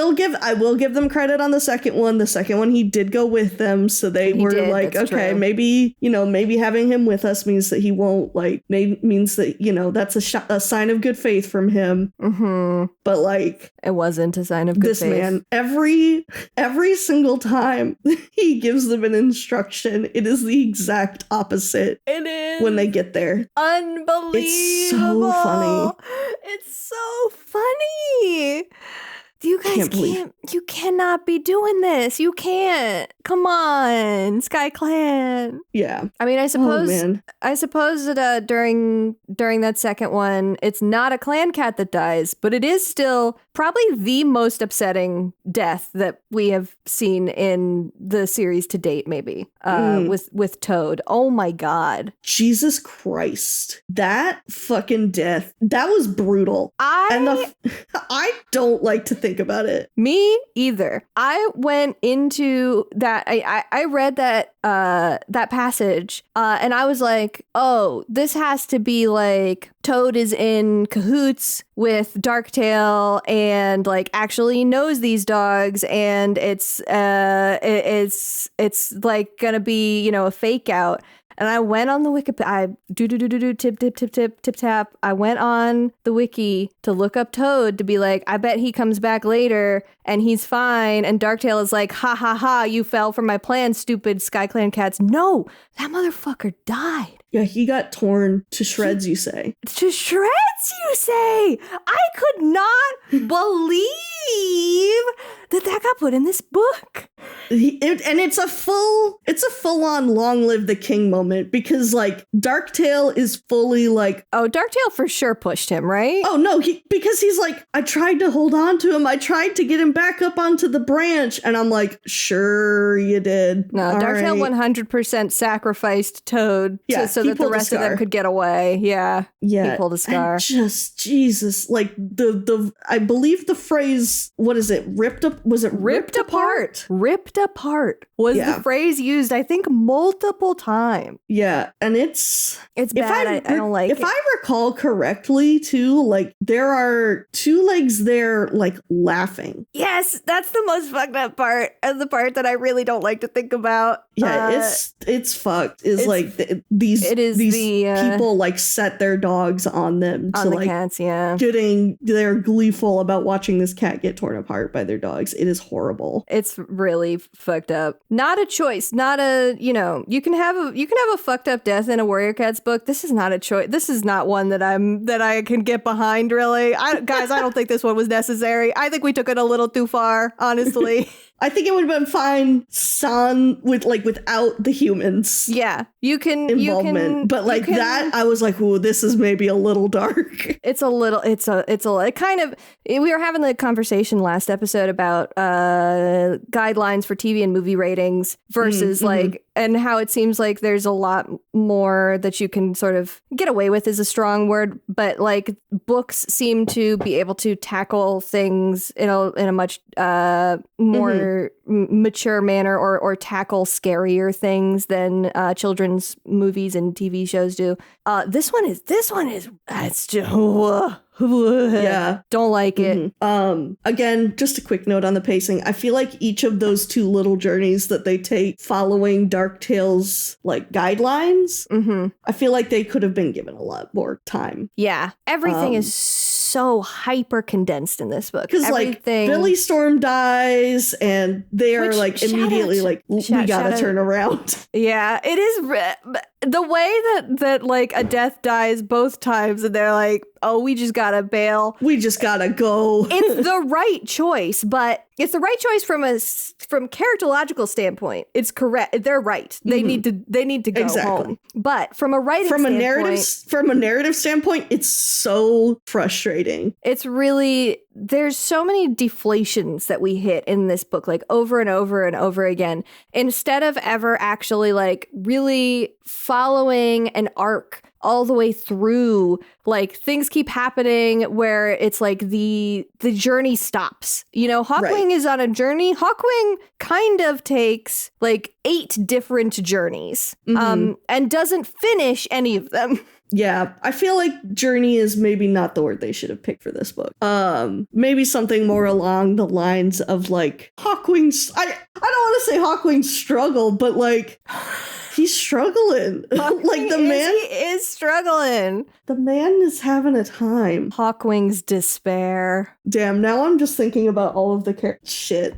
[SPEAKER 2] will give them credit on the second one. The second one, he did go with them, so they were like, okay, true. Maybe having him with us means that he won't, like, means that, that's a sign of good faith from him.
[SPEAKER 1] Mm-hmm.
[SPEAKER 2] But, like,
[SPEAKER 1] it wasn't a sign of good faith. This man,
[SPEAKER 2] every single time he gives them an instruction, it is the exact opposite.
[SPEAKER 1] It is
[SPEAKER 2] when they get there.
[SPEAKER 1] Unbelievable.
[SPEAKER 2] It's so funny.
[SPEAKER 1] It's so funny. You guys you cannot be doing this. You can't. Come on, SkyClan.
[SPEAKER 2] Yeah.
[SPEAKER 1] I mean, I suppose that during that second one, it's not a clan cat that dies, but it is still probably the most upsetting death that we have seen in the series to date, maybe, with Toad. Oh my God.
[SPEAKER 2] Jesus Christ. That fucking death. That was brutal. I don't like to think about it.
[SPEAKER 1] Me either. I went into that. I read that passage and I was like, oh, this has to be like Toad is in cahoots with Darktail and like actually knows these dogs, and it's like gonna be, a fake out. And I went on the Wikipedia, tip tap. I went on the wiki to look up Toad to be like, I bet he comes back later and he's fine. And Darktail is like, ha ha ha, you fell for my plan, stupid SkyClan cats. No, that motherfucker died.
[SPEAKER 2] Yeah, he got torn to shreds, you say.
[SPEAKER 1] To shreds, you say? I could not believe that got put in this book.
[SPEAKER 2] And it's a full-on long live the king moment, because like Darktail is fully like,
[SPEAKER 1] oh, Darktail for sure pushed him, right?
[SPEAKER 2] Oh no, because he's like, I tried to hold on to him, I tried to get him back up onto the branch, and I'm like, sure you did.
[SPEAKER 1] No, Darktail 100% sacrificed Toad so that the rest of them could get away. Yeah, he pulled a scar.
[SPEAKER 2] And just Jesus, like the I believe the phrase, what is it? Ripped apart? Ripped apart
[SPEAKER 1] was the phrase used, I think, multiple times.
[SPEAKER 2] Yeah, and it's
[SPEAKER 1] bad. I don't like it.
[SPEAKER 2] If I recall correctly, too, like there are two legs there, like laughing.
[SPEAKER 1] Yes, that's the most fucked up part, and the part that I really don't like to think about.
[SPEAKER 2] Yeah, it's fucked. These people like set their dogs on them
[SPEAKER 1] on
[SPEAKER 2] to
[SPEAKER 1] the
[SPEAKER 2] like
[SPEAKER 1] cats. Yeah,
[SPEAKER 2] they're gleeful about watching this cat get torn apart by their dogs. It is horrible.
[SPEAKER 1] It's really fucked up. Not a choice. Not a, you can have a fucked up death in a Warrior Cats book. This is not a choice. This is not one that I can get behind, really. I don't think this one was necessary. I think we took it a little too far, honestly.
[SPEAKER 2] I think it would have been fine without the humans.
[SPEAKER 1] Yeah,
[SPEAKER 2] involvement. But that, I was like, ooh, this is maybe a little dark.
[SPEAKER 1] It's kind of, we were having the conversation last episode about guidelines for TV and movie ratings versus and how it seems like there's a lot more that you can sort of get away with is a strong word, but like books seem to be able to tackle things in a much more mature manner or tackle scarier things than children's movies and TV shows do. This one is it's just
[SPEAKER 2] Yeah.
[SPEAKER 1] Don't like it.
[SPEAKER 2] Again, just a quick note on the pacing. I feel like each of those 2 little journeys that they take following Darktail's like guidelines, I feel like they could have been given a lot more time.
[SPEAKER 1] Yeah. Everything is so hyper condensed in this book.
[SPEAKER 2] Because like Billy Storm dies and they're like immediately like, we gotta turn around.
[SPEAKER 1] Yeah, it is the way that like a death dies both times and they're like, oh, we just gotta bail.
[SPEAKER 2] We just gotta go.
[SPEAKER 1] It's the right choice, but it's the right choice from characterological standpoint. It's correct. They're right. They need to go home. But from a writing
[SPEAKER 2] from a narrative standpoint, it's so frustrating.
[SPEAKER 1] It's really, there's so many deflations that we hit in this book, like over and over and over again, instead of ever actually like really following an arc all the way through. Like things keep happening where it's like the journey stops. You know, Hawkwing is on a journey. Hawkwing kind of takes like 8 different journeys and doesn't finish any of them.
[SPEAKER 2] Yeah, I feel like journey is maybe not the word they should have picked for this book. Maybe something more along the lines of like Hawkwing's, I don't want to say Hawkwing's struggle, but like he's struggling. Like the man
[SPEAKER 1] is struggling.
[SPEAKER 2] The man is having a time.
[SPEAKER 1] Hawkwing's despair.
[SPEAKER 2] Damn, now I'm just thinking about all of the shit.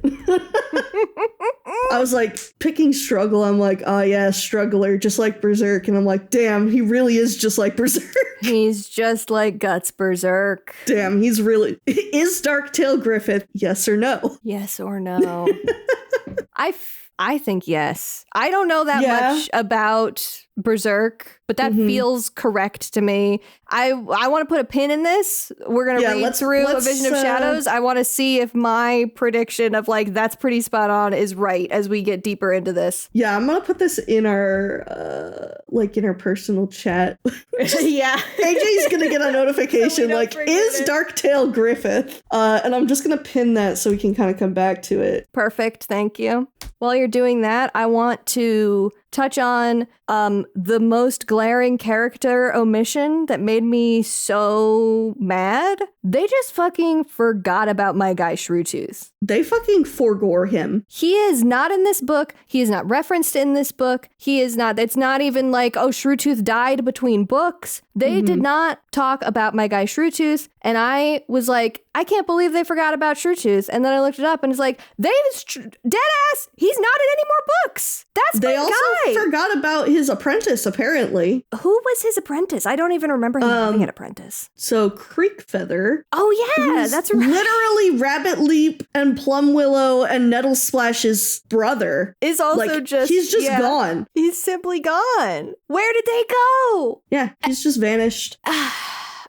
[SPEAKER 2] I was like, picking struggle, I'm like, oh yeah, struggler, just like Berserk. And I'm like, damn, he really is just like Berserk.
[SPEAKER 1] He's just like Guts Berserk.
[SPEAKER 2] Damn, he's really... Is Darktail Griffith, yes or no?
[SPEAKER 1] Yes or no? I think yes. I don't know that much about Berserk, but that feels correct to me. I want to put a pin in this. We're going to read through A Vision of Shadows. I want to see if my prediction of like, that's pretty spot on is right as we get deeper into this.
[SPEAKER 2] Yeah, I'm going to put this in our, in our personal chat.
[SPEAKER 1] Yeah.
[SPEAKER 2] AJ's going to get a notification like, is Darktail Griffith? And I'm just going to pin that so we can kind of come back to it.
[SPEAKER 1] Perfect. Thank you. While you're doing that, I want to touch on the most glaring character omission that made me so mad. They just fucking forgot about my guy Shrew-Tooth.
[SPEAKER 2] They fucking forgore him.
[SPEAKER 1] He is not in this book. He is not referenced in this book. He is not, it's not even like, oh, Shrew-Tooth died between books. They did not talk about my guy Shrew-Tooth. And I was like, I can't believe they forgot about Shrew-Tooth. And then I looked it up and it's like, dead ass, he's not in any more books. That's my guy. They also
[SPEAKER 2] forgot about his apprentice, apparently.
[SPEAKER 1] Who was his apprentice? I don't even remember him having an apprentice.
[SPEAKER 2] So Creekfeather.
[SPEAKER 1] Oh yeah, that's right.
[SPEAKER 2] Literally Rabbit Leap and Plum Willow and Nettle Splash's brother.
[SPEAKER 1] Is also like,
[SPEAKER 2] he's just gone.
[SPEAKER 1] He's simply gone. Where did they go?
[SPEAKER 2] Yeah, he's just vanished.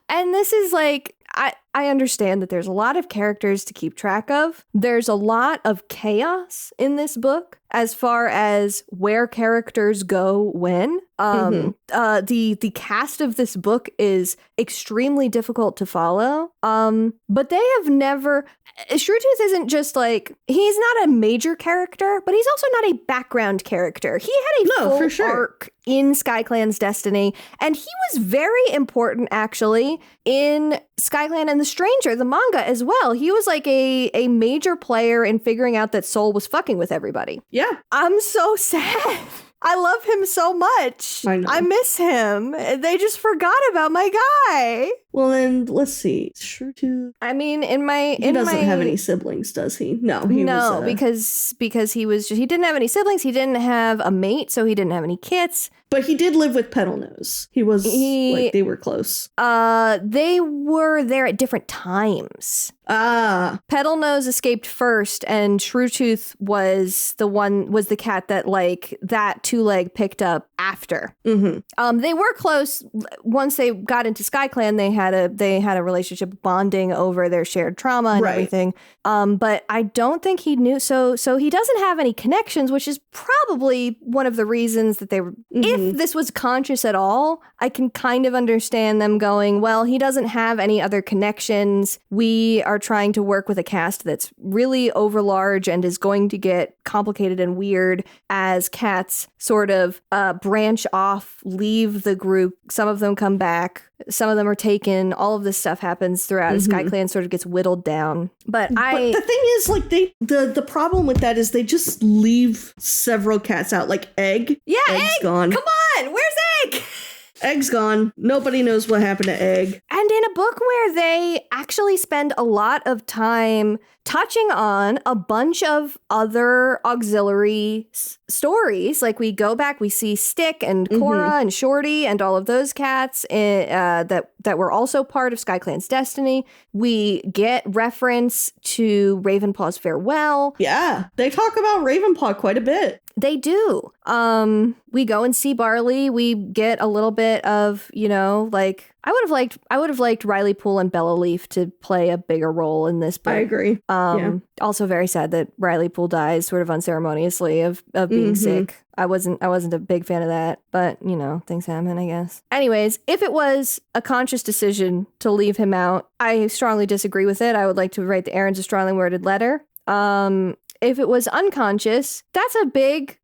[SPEAKER 1] And this is like, I understand that there's a lot of characters to keep track of. There's a lot of chaos in this book as far as where characters go when. The cast of this book is extremely difficult to follow. But they have never... Shrew-Tooth isn't just like... He's not a major character, but he's also not a background character. He had a full arc in SkyClan's Destiny, and he was very important, actually, in SkyClan and the Stranger, the manga, as well. He was like a major player in figuring out that Soul was fucking with everybody.
[SPEAKER 2] Yeah.
[SPEAKER 1] I'm so sad. I love him so much.
[SPEAKER 2] I know.
[SPEAKER 1] I miss him. They just forgot about my guy.
[SPEAKER 2] Well, then, let's see. Shrew-Tooth.
[SPEAKER 1] I mean,
[SPEAKER 2] he doesn't have any siblings, does he? No.
[SPEAKER 1] Because he didn't have any siblings. He didn't have a mate, so he didn't have any kits.
[SPEAKER 2] But he did live with Petalnose. They were close.
[SPEAKER 1] They were there at different times. Petalnose escaped first, and Shrew-Tooth was the cat that like that two-leg picked up after. They were close. Once they got into SkyClan, they had a relationship bonding over their shared trauma and everything. But I don't think he knew. So he doesn't have any connections, which is probably one of the reasons that they were. If this was conscious at all, I can kind of understand them going, well, he doesn't have any other connections. We are trying to work with a cast that's really overlarge and is going to get complicated and weird as cats sort of branch off, leave the group. Some of them come back. Some of them are taken. All of this stuff happens throughout. SkyClan sort of gets whittled down. But
[SPEAKER 2] the thing is, like, the problem with that is they just leave several cats out. Like Egg.
[SPEAKER 1] Yeah,
[SPEAKER 2] Egg's
[SPEAKER 1] Egg.
[SPEAKER 2] gone.
[SPEAKER 1] Come on, where's Egg?
[SPEAKER 2] Egg's gone. Nobody knows what happened to Egg.
[SPEAKER 1] And in a book where they actually spend a lot of time touching on a bunch of other auxiliary stories, like we go back, we see Stick and Cora and Shorty and all of those cats that were also part of SkyClan's destiny. We get reference to Ravenpaw's farewell.
[SPEAKER 2] Yeah, they talk about Ravenpaw quite a bit.
[SPEAKER 1] They do. We go and see Barley. We get a little bit of, like, I would have liked Riley Poole and Bella Leaf to play a bigger role in this book.
[SPEAKER 2] I agree.
[SPEAKER 1] Also very sad that Riley Poole dies sort of unceremoniously of being sick. I wasn't a big fan of that, but things happen, I guess. Anyways, if it was a conscious decision to leave him out, I strongly disagree with it. I would like to write the Erin's a strongly worded letter. If it was unconscious, that's a big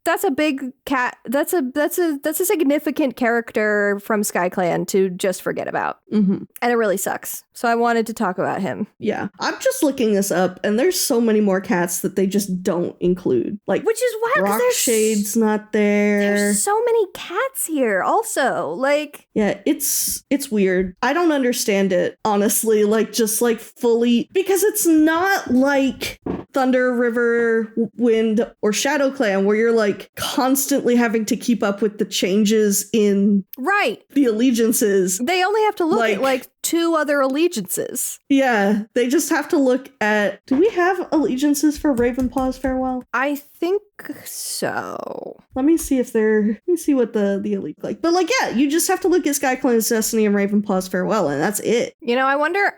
[SPEAKER 1] cat. That's a significant character from SkyClan to just forget about. And it really sucks. So I wanted to talk about him.
[SPEAKER 2] Yeah. I'm just looking this up, and there's so many more cats that they just don't include. Like,
[SPEAKER 1] which is wild.
[SPEAKER 2] Rockshade's not there.
[SPEAKER 1] There's so many cats here also. Like,
[SPEAKER 2] yeah, it's weird. I don't understand it, honestly, like, just like fully, because it's not like Thunder, River, Wind, or Shadow Clan where you're like constantly having to keep up with the changes in the allegiances.
[SPEAKER 1] They only have to look at like 2 other allegiances. Yeah,
[SPEAKER 2] they just have to look at, do we have allegiances for Ravenpaw's farewell?
[SPEAKER 1] I think so.
[SPEAKER 2] Let me see what the elite like. But like, yeah, you just have to look at SkyClan's Destiny and Ravenpaw's farewell, and that's it.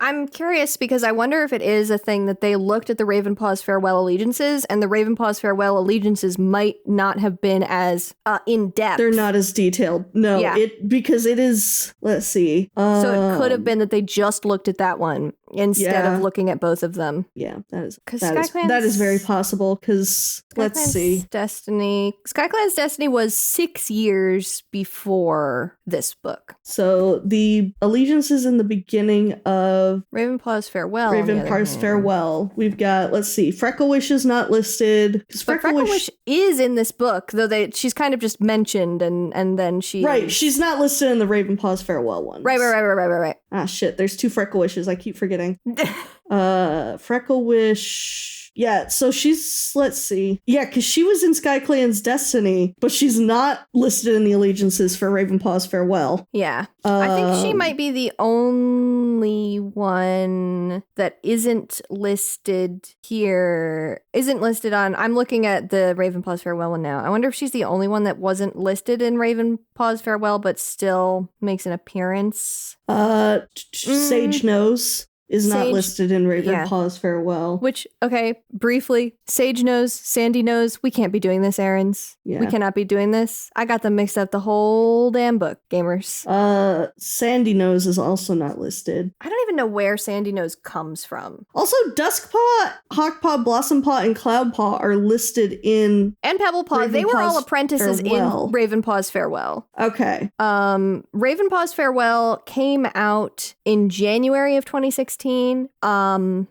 [SPEAKER 1] I'm curious because I wonder if it is a thing that they looked at the Ravenpaw's farewell allegiances, and the Ravenpaw's farewell allegiances might not have been as in depth.
[SPEAKER 2] They're not as detailed. No, because it is, let's see.
[SPEAKER 1] So it could have been that they just looked at that one instead of looking at both of them.
[SPEAKER 2] Yeah, that is very possible, because let's see.
[SPEAKER 1] SkyClan's Destiny was 6 years before this book.
[SPEAKER 2] So the allegiances in the beginning of
[SPEAKER 1] Ravenpaw's farewell.
[SPEAKER 2] We've got, let's see, Freckle Wish is not listed.
[SPEAKER 1] Freckle Wish is in this book, though she's kind of just mentioned, and then she...
[SPEAKER 2] Right, she's not listed in the Ravenpaw's farewell ones.
[SPEAKER 1] Right.
[SPEAKER 2] Ah, shit, there's 2 Freckle Wishes, I keep forgetting. Freckle Wish... Yeah, so she's, let's see. Yeah, because she was in SkyClan's Destiny, but she's not listed in the allegiances for Ravenpaw's farewell.
[SPEAKER 1] Yeah. I think she might be the only one that isn't listed here. I'm looking at the Ravenpaw's farewell one now. I wonder if she's the only one that wasn't listed in Ravenpaw's farewell, but still makes an appearance.
[SPEAKER 2] Sage Nose is not listed in Ravenpaw's farewell.
[SPEAKER 1] Which, okay, briefly, Sage knows, Sandy knows, we can't be doing this, Erin's. Yeah. We cannot be doing this. I got them mixed up the whole damn book, gamers.
[SPEAKER 2] Sandy Nose is also not listed.
[SPEAKER 1] I don't even know where Sandy Nose comes from.
[SPEAKER 2] Also, Duskpaw, Hawkpaw, Blossompaw, and Cloudpaw are listed in...
[SPEAKER 1] And Pebblepaw, they were all apprentices in Ravenpaw's farewell.
[SPEAKER 2] Okay.
[SPEAKER 1] Ravenpaw's farewell came out in January of 2016. And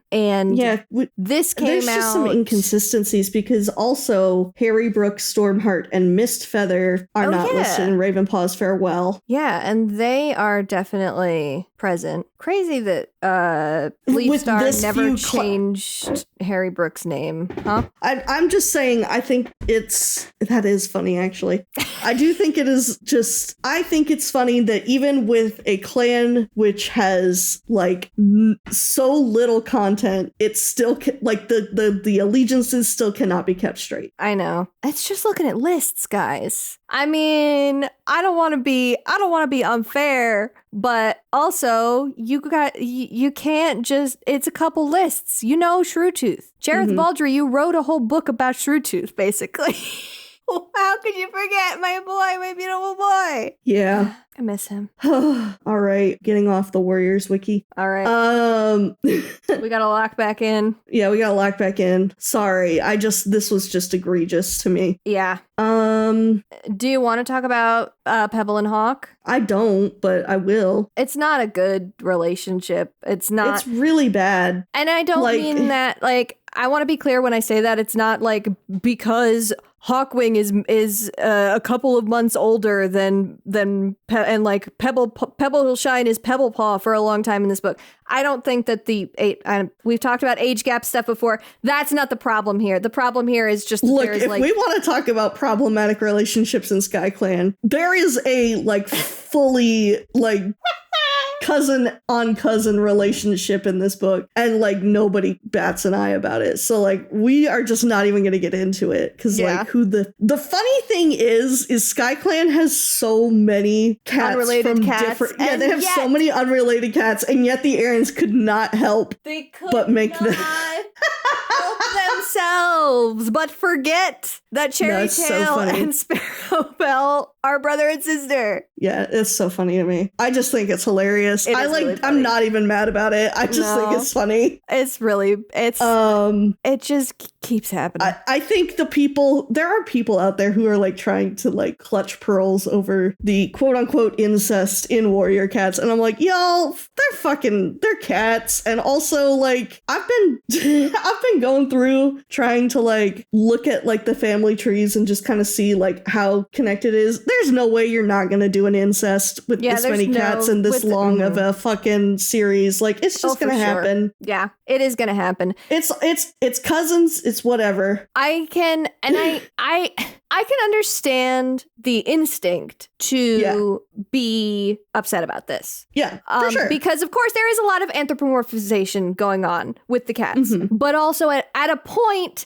[SPEAKER 1] this came out...
[SPEAKER 2] There's just some inconsistencies, because also Harry Brooks, Stormheart, and Mistfeather are not listed in Ravenpaw's farewell.
[SPEAKER 1] Yeah, and they are definitely present. Crazy that Leafstar never changed Harry Brooks' name, huh?
[SPEAKER 2] I'm just saying, I think that is funny, actually. I do think it is just... I think it's funny that even with a clan which has, like, so little content, it's still, like, the allegiances still cannot be kept straight.
[SPEAKER 1] I know. It's just looking at lists, guys. I mean, I don't want to be unfair, but also you can't just, it's a couple lists. Shrewtooth. Jareth Baldry, you wrote a whole book about Shrewtooth, basically. How could you forget my boy, my beautiful boy?
[SPEAKER 2] Yeah.
[SPEAKER 1] I miss him.
[SPEAKER 2] All right, getting off the Warriors wiki.
[SPEAKER 1] All right. We gotta lock back in.
[SPEAKER 2] Yeah, we gotta lock back in. Sorry, this was just egregious to me.
[SPEAKER 1] Yeah. Do you want to talk about Pebble and Hawk?
[SPEAKER 2] I don't, but I will.
[SPEAKER 1] It's not a good relationship. It's not.
[SPEAKER 2] It's really bad.
[SPEAKER 1] And I don't mean that, like, I want to be clear when I say that. It's not like because Hawkwing is a couple of months older than and like Pebble Shine is Pebble Paw for a long time in this book. I don't think that we've talked about age gap stuff before. That's not the problem here. The problem here is just
[SPEAKER 2] look. If we want to talk about problematic relationships in Sky Clan, there is a fully cousin on cousin relationship in this book, and nobody bats an eye about it. So we are just not even gonna get into it because the funny thing is Sky Clan has so many cats
[SPEAKER 1] unrelated
[SPEAKER 2] from
[SPEAKER 1] cats,
[SPEAKER 2] different they have so many unrelated cats, and yet the Erins could not help but make them
[SPEAKER 1] help themselves, but forget that Cherry Tail and Sparrow Belle are brother and sister.
[SPEAKER 2] Yeah, it's so funny to me. I just think it's hilarious.
[SPEAKER 1] Really funny.
[SPEAKER 2] I'm not even mad about it. I just think it's funny.
[SPEAKER 1] It just keeps happening.
[SPEAKER 2] I think there are people out there who are trying to clutch pearls over the quote unquote incest in warrior cats, and I'm like, y'all, they're cats. And also I've been going through trying to look at the family trees and just kind of see how connected it is. There's no way you're not gonna do an incest with this many cats and this long of a fucking series. It's just gonna happen.
[SPEAKER 1] Yeah, it is gonna happen.
[SPEAKER 2] It's cousins. It's whatever.
[SPEAKER 1] I can understand the instinct to be upset about this.
[SPEAKER 2] Yeah, for sure.
[SPEAKER 1] Because of course there is a lot of anthropomorphization going on with the cats, but also at a point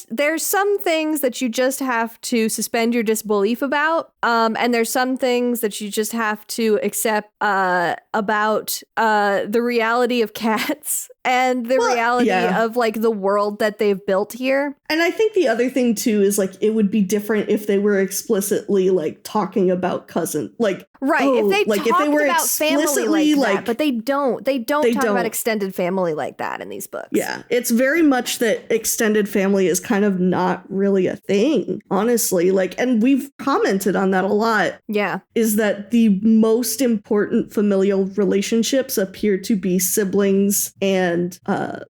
[SPEAKER 1] there's some things that you just have to suspend your disbelief about, and there's some things that you just have to accept about the reality of cats and the reality of the world that they've built here.
[SPEAKER 2] And I think the other thing too is it would be different if they were explicitly talking about cousin,
[SPEAKER 1] if they were about family that, but they don't talk about extended family like that in these books.
[SPEAKER 2] Yeah, it's very much that extended family is kind of not really a thing, honestly. And we've commented on that a lot.
[SPEAKER 1] Yeah,
[SPEAKER 2] is that the most important familial relationships appear to be siblings and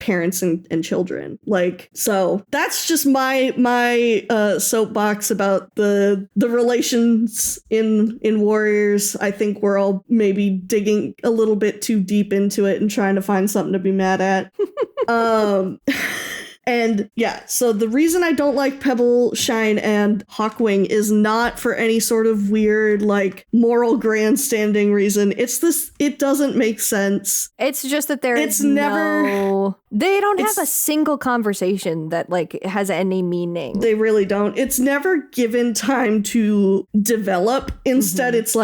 [SPEAKER 2] parents and children. So that's just my soapbox about the relations in Warriors. I think we're all maybe digging a little bit too deep into it and trying to find something to be mad at. And yeah, so the reason I don't like Pebble Shine and Hawkwing is not for any sort of weird, moral grandstanding reason. It doesn't make sense.
[SPEAKER 1] It's just that they don't have a single conversation that has any meaning.
[SPEAKER 2] They really don't. It's never given time to develop. Instead, it's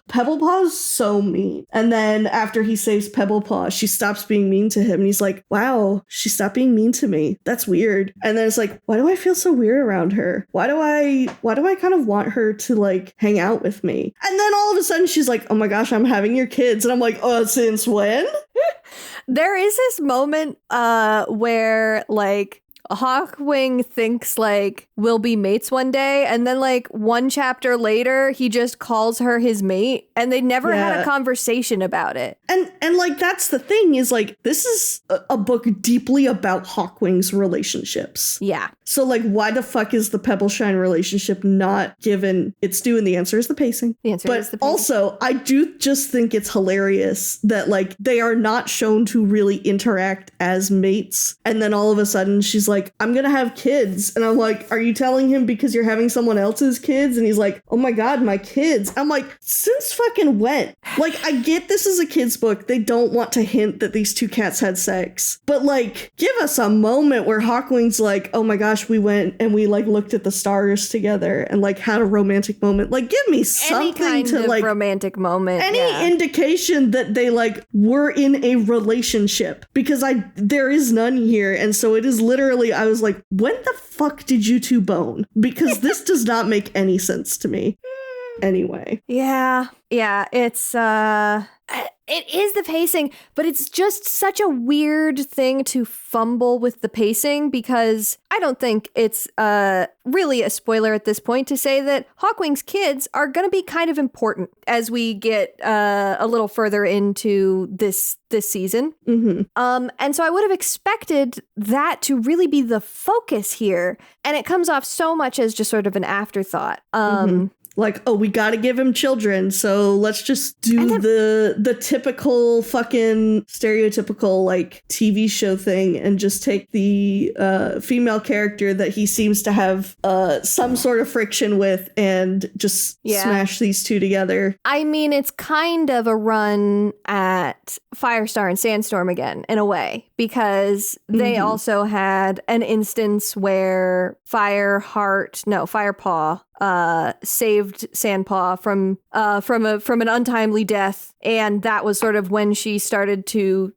[SPEAKER 2] Pebble Paw's so mean. And then after he saves Pebble Paw, she stops being mean to him. And he's like, wow, she stopped being mean to me. That's weird. And then it's why do I feel so weird around her? Why do I kind of want her to hang out with me? And then all of a sudden she's like, oh my gosh, I'm having your kids. And I'm like, oh, since when?
[SPEAKER 1] There is this moment where Hawkwing thinks we'll be mates one day, and then one chapter later he just calls her his mate, and they never had a conversation about it.
[SPEAKER 2] And that's the thing is this is a book deeply about Hawkwing's relationships.
[SPEAKER 1] Yeah.
[SPEAKER 2] So why the fuck is the Pebble Shine relationship not given its due? And the answer is the pacing. But also I do just think it's hilarious that they are not shown to really interact as mates, and then all of a sudden she's like, I'm gonna have kids, and I'm like, are you telling him because you're having someone else's kids? And he's like, oh my god, my kids. I'm like, since fucking when? I get this is a kid's book. They don't want to hint that these two cats had sex, but give us a moment where Hawkwing's like, oh my gosh, we went and we looked at the stars together and had a romantic moment. Give me something
[SPEAKER 1] any kind of romantic moment,
[SPEAKER 2] any indication that they were in a relationship, because there is none here. And so it is literally literally, I was like, when the fuck did you two bone? Because this does not make any sense to me. Anyway.
[SPEAKER 1] Yeah, it's it is the pacing, but it's just such a weird thing to fumble with the pacing, because I don't think it's really a spoiler at this point to say that Hawkwing's kids are going to be kind of important as we get a little further into this season.
[SPEAKER 2] Mm-hmm.
[SPEAKER 1] And so I would have expected that to really be the focus here, and it comes off so much as just sort of an afterthought.
[SPEAKER 2] Like, oh, we gotta give him children, so let's just do the typical fucking stereotypical like TV show thing and just take the female character that he seems to have some sort of friction with and just smash these two together.
[SPEAKER 1] I mean, it's kind of a run at Firestar and Sandstorm again, in a way, because they also had an instance where Firepaw saved Sandpaw from an untimely death, and that was sort of when she started to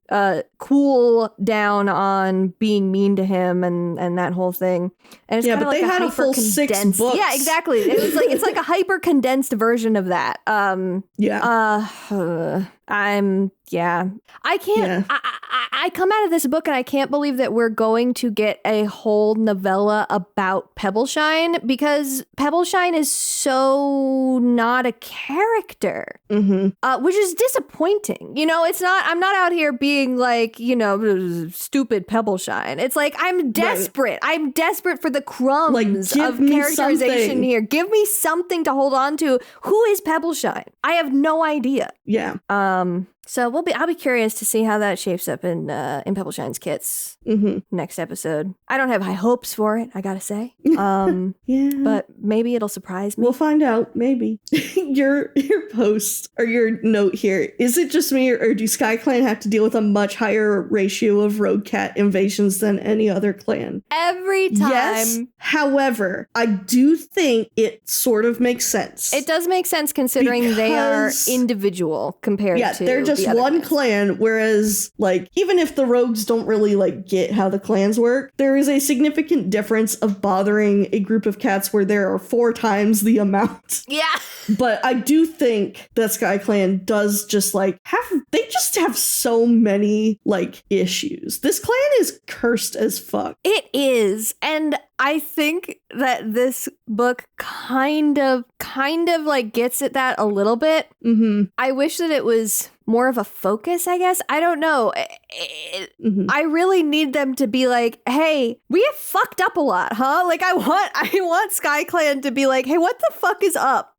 [SPEAKER 1] cool down on being mean to him and that whole thing. And it's
[SPEAKER 2] but
[SPEAKER 1] like
[SPEAKER 2] they had a full 6 books.
[SPEAKER 1] Yeah, exactly. It's like a hyper condensed version of that. I can't. I come out of this book and I can't believe that we're going to get a whole novella about Pebbleshine, because Pebbleshine is so not a character, which is disappointing. You know, it's not. I'm not out here being like, you know, stupid Pebbleshine. It's like I'm desperate. Right. I'm desperate for the crumbs of characterization here. Give me something to hold on to. Who is Pebbleshine? I have no idea.
[SPEAKER 2] Yeah.
[SPEAKER 1] So I'll be curious to see how that shapes up in Pebbleshine's kits next episode. I don't have high hopes for it, I gotta say. But maybe it'll surprise me.
[SPEAKER 2] We'll find out. Maybe. your post or your note here, is it just me or do Sky Clan have to deal with a much higher ratio of rogue cat invasions than any other clan?
[SPEAKER 1] Every time.
[SPEAKER 2] Yes. However, I do think it sort of makes sense.
[SPEAKER 1] It does make sense considering they are individual compared to
[SPEAKER 2] they're just one clan, whereas like even if the rogues don't really like get how the clans work, there is a significant difference of bothering a group of cats where there are 4 times the amount.
[SPEAKER 1] Yeah.
[SPEAKER 2] But I do think that Sky Clan does just like they just have so many like issues. This clan is cursed as fuck.
[SPEAKER 1] It is. And I think that this book kind of like gets at that a little bit. I wish that it was more of a focus, I guess. I don't know. I really need them to be like, hey, we have fucked up a lot, huh? Like I want Sky Clan to be like, hey, what the fuck is up?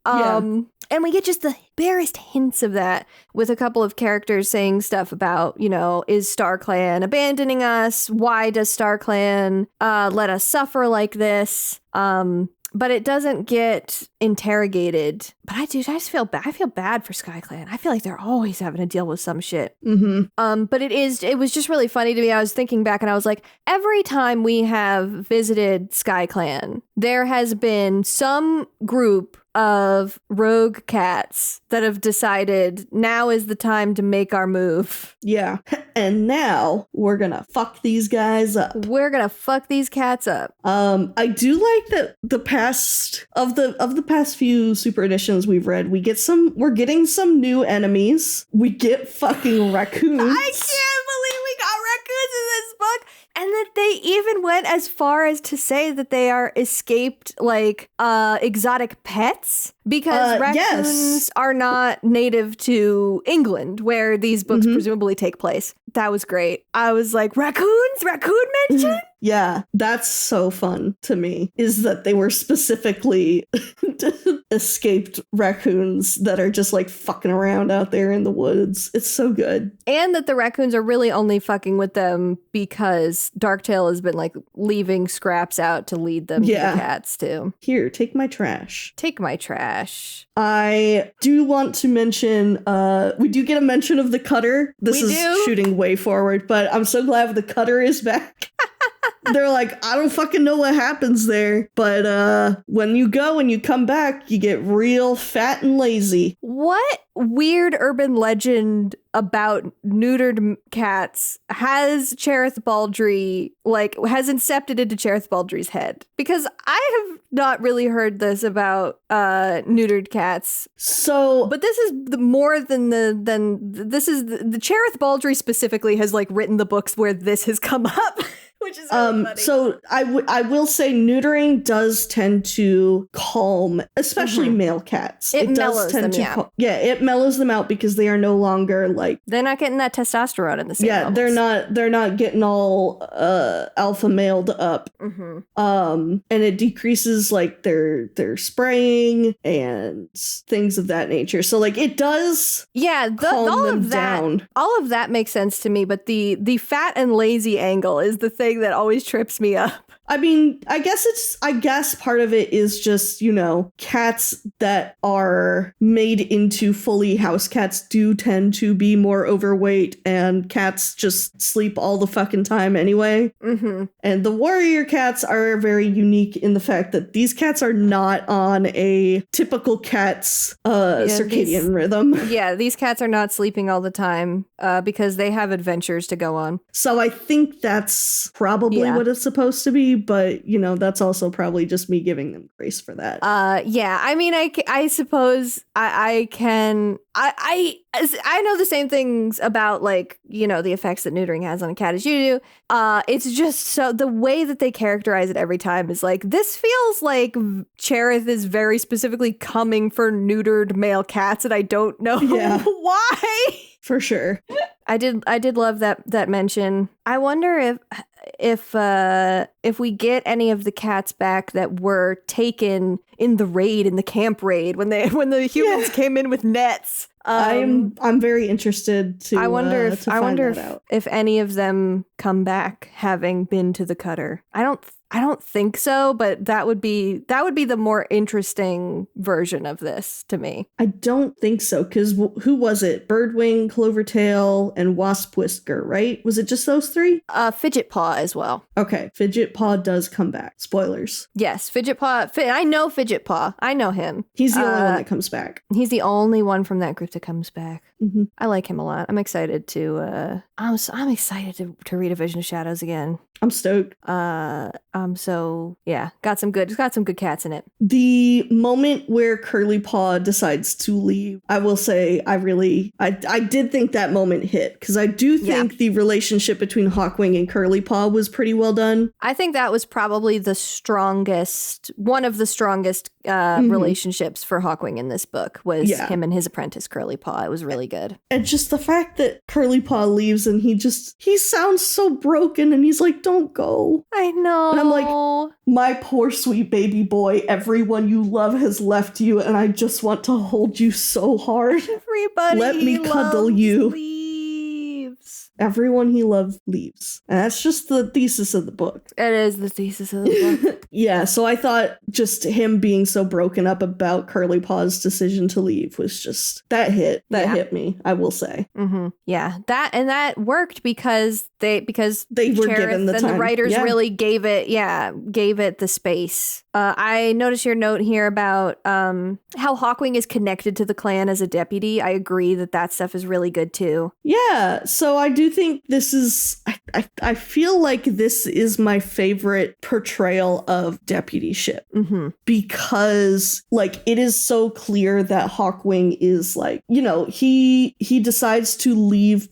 [SPEAKER 1] And we get just the barest hints of that with a couple of characters saying stuff about, you know, is StarClan abandoning us? Why does StarClan let us suffer like this? But it doesn't get interrogated. But I just feel bad. I feel bad for Sky Clan. I feel like they're always having to deal with some shit. But it was just really funny to me. I was thinking back and I was like, every time we have visited Sky Clan, there has been some group of rogue cats that have decided now is the time to make our move.
[SPEAKER 2] Yeah. And now we're gonna fuck these guys up.
[SPEAKER 1] We're gonna fuck these cats up.
[SPEAKER 2] I do like that the past of the past few super editions we've read, we're getting some new enemies. We get fucking raccoons.
[SPEAKER 1] I can't believe we got raccoons in this book. And that they even went as far as to say that they are escaped, like, exotic pets, because raccoons are not native to England, where these books presumably take place. That was great. I was like, raccoon mention?
[SPEAKER 2] Yeah, that's so fun to me, is that they were specifically escaped raccoons that are just like fucking around out there in the woods. It's so good.
[SPEAKER 1] And that the raccoons are really only fucking with them because Darktail has been like leaving scraps out to lead them to the cats too.
[SPEAKER 2] Here, take my trash.
[SPEAKER 1] Take my trash.
[SPEAKER 2] I do want to mention, we do get a mention of the cutter. This is shooting way forward, but I'm so glad the cutter is back. They're like, I don't fucking know what happens there, but when you go and you come back, you get real fat and lazy.
[SPEAKER 1] What weird urban legend about neutered cats has Cherith Baldry, has incepted into Cherith Baldry's head? Because I have not really heard this about neutered cats.
[SPEAKER 2] So,
[SPEAKER 1] but this is more than this is the Cherith Baldry specifically has written the books where this has come up. Which is really funny.
[SPEAKER 2] So I will say neutering does tend to calm, especially male cats.
[SPEAKER 1] It mellows them out.
[SPEAKER 2] It mellows them out because they are no longer
[SPEAKER 1] they're not getting that testosterone in the same levels.
[SPEAKER 2] they're not getting all alpha maled up. And it decreases their spraying and things of that nature. So it does calm
[SPEAKER 1] all
[SPEAKER 2] them
[SPEAKER 1] of that
[SPEAKER 2] down.
[SPEAKER 1] All of that makes sense to me, but the fat and lazy angle is the thing that always trips me up.
[SPEAKER 2] I mean, I guess part of it is just, cats that are made into fully house cats do tend to be more overweight, and cats just sleep all the fucking time anyway. And the warrior cats are very unique in the fact that these cats are not on a typical cat's circadian rhythm. Yeah,
[SPEAKER 1] these cats are not sleeping all the time because they have adventures to go on.
[SPEAKER 2] So I think that's probably what it's supposed to be. But, that's also probably just me giving them grace for that.
[SPEAKER 1] I mean, I suppose I can... I know the same things about the effects that neutering has on a cat as you do. It's just so the way that they characterize it every time is this feels like Cherith is very specifically coming for neutered male cats, and I don't know why.
[SPEAKER 2] For sure.
[SPEAKER 1] I did love that mention. I wonder if we get any of the cats back that were taken in the camp raid when the humans came in with nets.
[SPEAKER 2] I'm very interested to.
[SPEAKER 1] I wonder
[SPEAKER 2] if
[SPEAKER 1] if any of them come back having been to the cutter. I don't think so, but that would be the more interesting version of this to me.
[SPEAKER 2] I don't think so, because who was it? Birdwing, Clovertail, and Wasp Whisker, right? Was it just those three?
[SPEAKER 1] Fidget Paw as well.
[SPEAKER 2] Okay, Fidget Paw does come back. Spoilers.
[SPEAKER 1] Yes, Fidget Paw. I know Fidget Paw. I know him.
[SPEAKER 2] He's the only one that comes back.
[SPEAKER 1] He's the only one from that group that comes back. I like him a lot. I'm excited to. I'm excited to read A Vision of Shadows again.
[SPEAKER 2] I'm stoked.
[SPEAKER 1] So yeah, got some good cats in it.
[SPEAKER 2] The moment where Curly Paw decides to leave, I will say I did think that moment hit, because I do think the relationship between Hawkwing and Curly Paw was pretty well done.
[SPEAKER 1] I think that was probably one of the strongest relationships for Hawkwing in this book was him and his apprentice Curly Paw. It was really good.
[SPEAKER 2] And just the fact that Curly Paw leaves and he sounds so broken, and he's like, don't go.
[SPEAKER 1] I know.
[SPEAKER 2] And I'm like, my poor sweet baby boy, everyone you love has left you, and I just want to hold you so hard.
[SPEAKER 1] Everybody
[SPEAKER 2] let me cuddle you.
[SPEAKER 1] Leaves.
[SPEAKER 2] Everyone he loved leaves. And that's just the thesis of the book.
[SPEAKER 1] It is the thesis of the book.
[SPEAKER 2] Yeah, so I thought just him being so broken up about Curly Paw's decision to leave was just, that hit me, I will say.
[SPEAKER 1] Yeah, that worked because they were
[SPEAKER 2] Cherith given the time.
[SPEAKER 1] And the writers really gave it the space. I noticed your note here about how Hawkwing is connected to the clan as a deputy. I agree that stuff is really good too.
[SPEAKER 2] Yeah, so I do think this is, I feel like this is my favorite portrayal of deputyship. Because it is so clear that Hawkwing is he decides to leave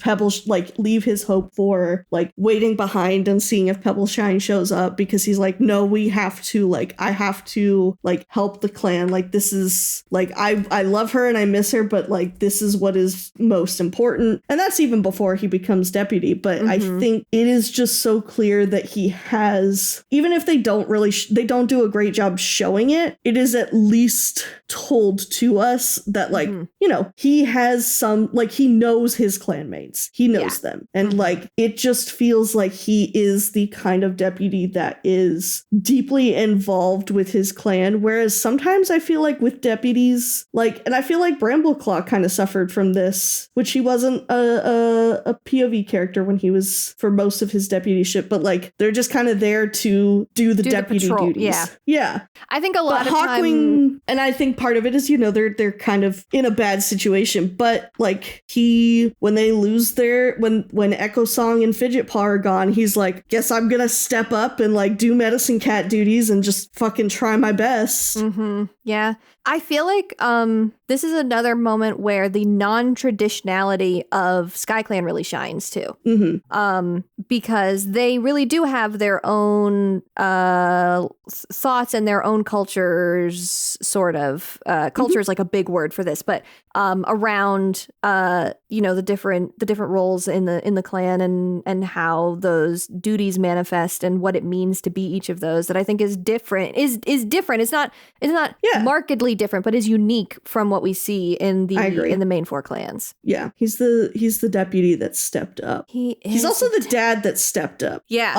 [SPEAKER 2] leave his hope for waiting behind and seeing if Pebbleshine shows up, because he's like, no, we have to I have to help the clan. This is I love her and I miss her, but this is what is most important. And that's even before he becomes deputy. But I think it is just so clear that he has, even if they don't really they don't do a great job showing it. It is at least told to us that like, you know, he has some, like he knows his clanmates. He knows them. And like, it just feels like he is the kind of deputy that is deeply involved with his clan. Whereas sometimes I feel like with deputies, like, and I feel like Brambleclaw kind of suffered from this, which he wasn't a POV character when he was for most of his deputyship, but like they're just kind of there to do the deputy duties. Yeah.
[SPEAKER 1] I think a lot of
[SPEAKER 2] Hawkwing, and I think part of it is, you know, they're kind of in a bad situation, but like when they lose when Echo Song and Fidget Paw are gone, he's like, guess I'm gonna step up and like do medicine cat duties and just fucking try my best.
[SPEAKER 1] Yeah. I feel like this is another moment where the non-traditionality of SkyClan really shines too. Because they really do have their own thoughts and their own cultures, sort of. Culture is like a big word for this, but around you know, the different roles in the clan and how those duties manifest and what it means to be each of those, that I think is different. Is different. It's not markedly different, but is unique from what we see in the main four clans.
[SPEAKER 2] Yeah, he's the deputy that stepped up. He's also the dad that stepped up.
[SPEAKER 1] Yeah.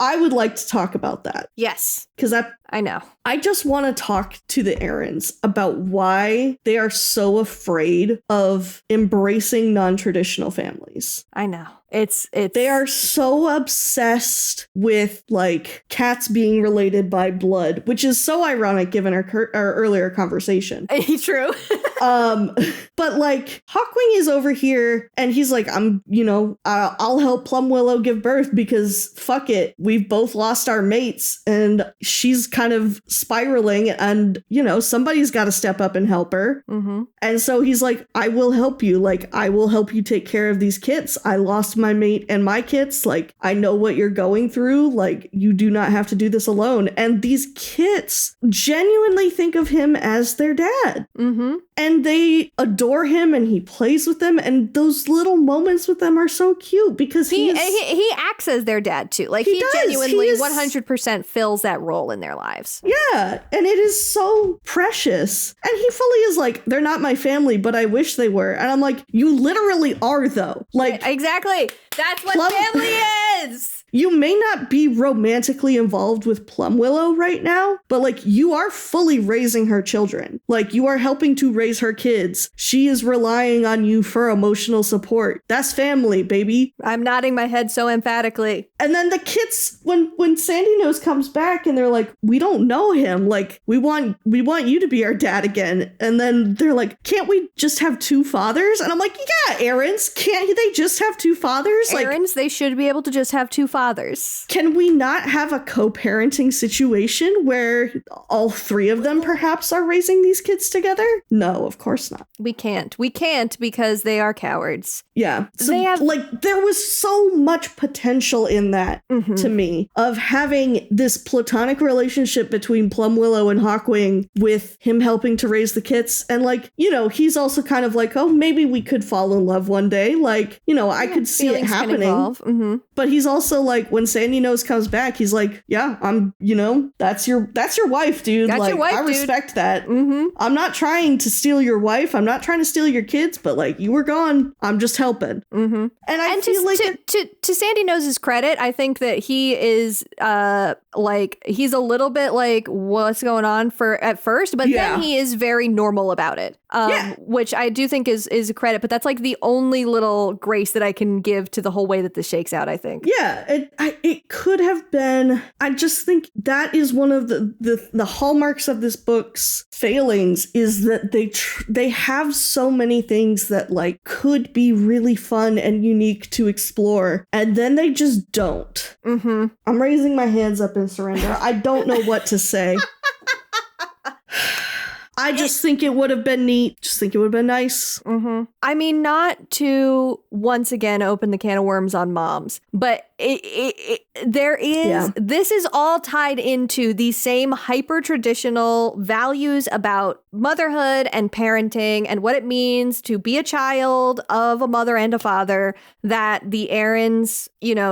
[SPEAKER 2] I would like to talk about that.
[SPEAKER 1] Yes.
[SPEAKER 2] Because
[SPEAKER 1] I know.
[SPEAKER 2] I just want to talk to the Erins about why they are so afraid of embracing non-traditional families.
[SPEAKER 1] I know.
[SPEAKER 2] They are so obsessed with like cats being related by blood, which is so ironic given our earlier conversation.
[SPEAKER 1] True.
[SPEAKER 2] But like Hawkwing is over here and he's like, I'll help Plum Willow give birth because fuck it, we've both lost our mates and she's kind of spiraling and somebody's got to step up and help her. And so he's like, I will help you. Like, I will help you take care of these kids. I lost my mate and my kids. Like, I know what you're going through. Like, you do not have to do this alone. And these kids genuinely think of him as their dad. And they adore him and he plays with them. And those little moments with them are so cute because he
[SPEAKER 1] acts as their dad too. Like he genuinely 100% fills that role in their lives.
[SPEAKER 2] Yeah. And it is so precious. And he fully is like, they're not my family, but I wish they were. And I'm like, you literally are though. Like,
[SPEAKER 1] exactly. That's what family is.
[SPEAKER 2] You may not be romantically involved with Plum Willow right now, but like you are fully raising her children. Like you are helping to raise her kids. She is relying on you for emotional support. That's family, baby.
[SPEAKER 1] I'm nodding my head so emphatically.
[SPEAKER 2] And then the kids, when Sandy Nose comes back and they're like, we don't know him. Like we want you to be our dad again. And then they're like, can't we just have two fathers? And I'm like, yeah, Erins, can't they just have two fathers?
[SPEAKER 1] Erins, they should be able to just have two fathers.
[SPEAKER 2] Can we not have a co-parenting situation where all three of them perhaps are raising these kids together? No, of course not.
[SPEAKER 1] We can't because they are cowards.
[SPEAKER 2] Yeah. So there was so much potential in that to me of having this platonic relationship between Plum Willow and Hawkwing with him helping to raise the kids. And he's also kind of like, oh, maybe we could fall in love one day. Like, I could see it happening. But he's also like, when Sandy Nose comes back, he's like, yeah, that's your wife, dude.
[SPEAKER 1] That's your wife,
[SPEAKER 2] I respect that. I'm not trying to steal your wife. I'm not trying to steal your kids, but like you were gone. I'm just helping. And I feel like
[SPEAKER 1] to Sandy Nose's credit, I think that he is he's a little bit like, what's going on at first, but then he is very normal about it. Which I do think is a credit, but that's like the only little grace that I can give to the whole way that this shakes out, I think.
[SPEAKER 2] Yeah, it could have been. I just think that is one of the hallmarks of this book's failings is that they have so many things that like could be really fun and unique to explore, and then they just don't. I'm raising my hands up in surrender. I don't know what to say. I just think it would have been neat. Just think it would have been nice.
[SPEAKER 1] I mean, not to once again open the can of worms on moms, but there is, this is all tied into the same hyper-traditional values about motherhood and parenting and what it means to be a child of a mother and a father that the Erins,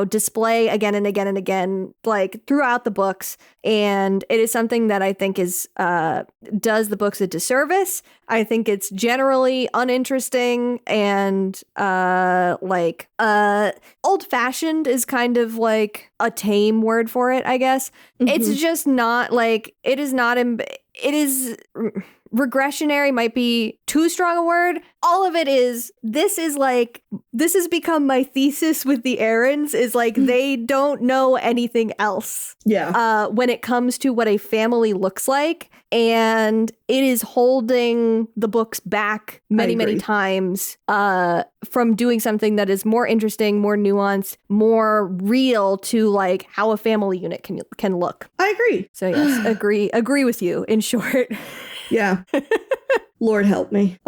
[SPEAKER 1] display again and again and again, like throughout the books. And it is something that I think is does the books a disservice. I think it's generally uninteresting and old-fashioned is kind of like a tame word for it, I guess. Mm-hmm. It's just not like, it is regressionary might be too strong a word. All of it is, this has become my thesis with the Erins, is like they don't know anything else.
[SPEAKER 2] Yeah.
[SPEAKER 1] When it comes to what a family looks like. And it is holding the books back many times from doing something that is more interesting, more nuanced, more real to like how a family unit can look.
[SPEAKER 2] I agree.
[SPEAKER 1] So yes, agree with you in short.
[SPEAKER 2] Yeah. Lord help me.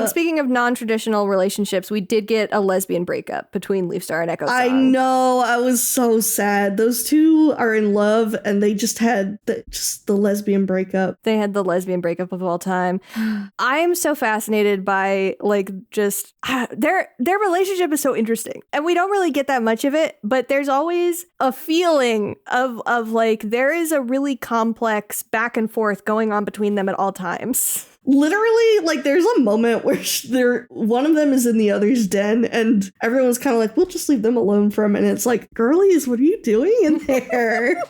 [SPEAKER 1] Speaking of non-traditional relationships, we did get a lesbian breakup between Leafstar and Echo Song.
[SPEAKER 2] I know. I was so sad. Those two are in love, and they just had the lesbian breakup.
[SPEAKER 1] They had the lesbian breakup of all time. I am so fascinated by their relationship is so interesting, and we don't really get that much of it. But there's always a feeling of like there is a really complex back and forth going on between them at all times.
[SPEAKER 2] Literally, like, there's a moment where one of them is in the other's den, and everyone's kind of like, we'll just leave them alone for a minute. It's like, girlies, what are you doing in there?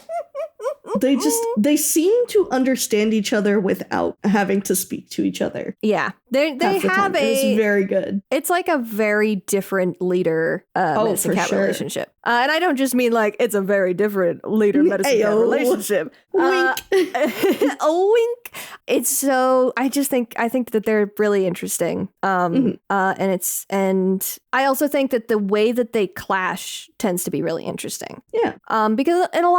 [SPEAKER 2] They seem to understand each other without having to speak to each other.
[SPEAKER 1] Yeah. They have
[SPEAKER 2] it's very good.
[SPEAKER 1] It's like a very different leader medicine cat relationship. And I don't just mean like it's a very different leader medicine cat relationship.
[SPEAKER 2] Wink.
[SPEAKER 1] A wink. It's so I think that they're really interesting. And I also think that the way that they clash tends to be really interesting.
[SPEAKER 2] Yeah.
[SPEAKER 1] Because in a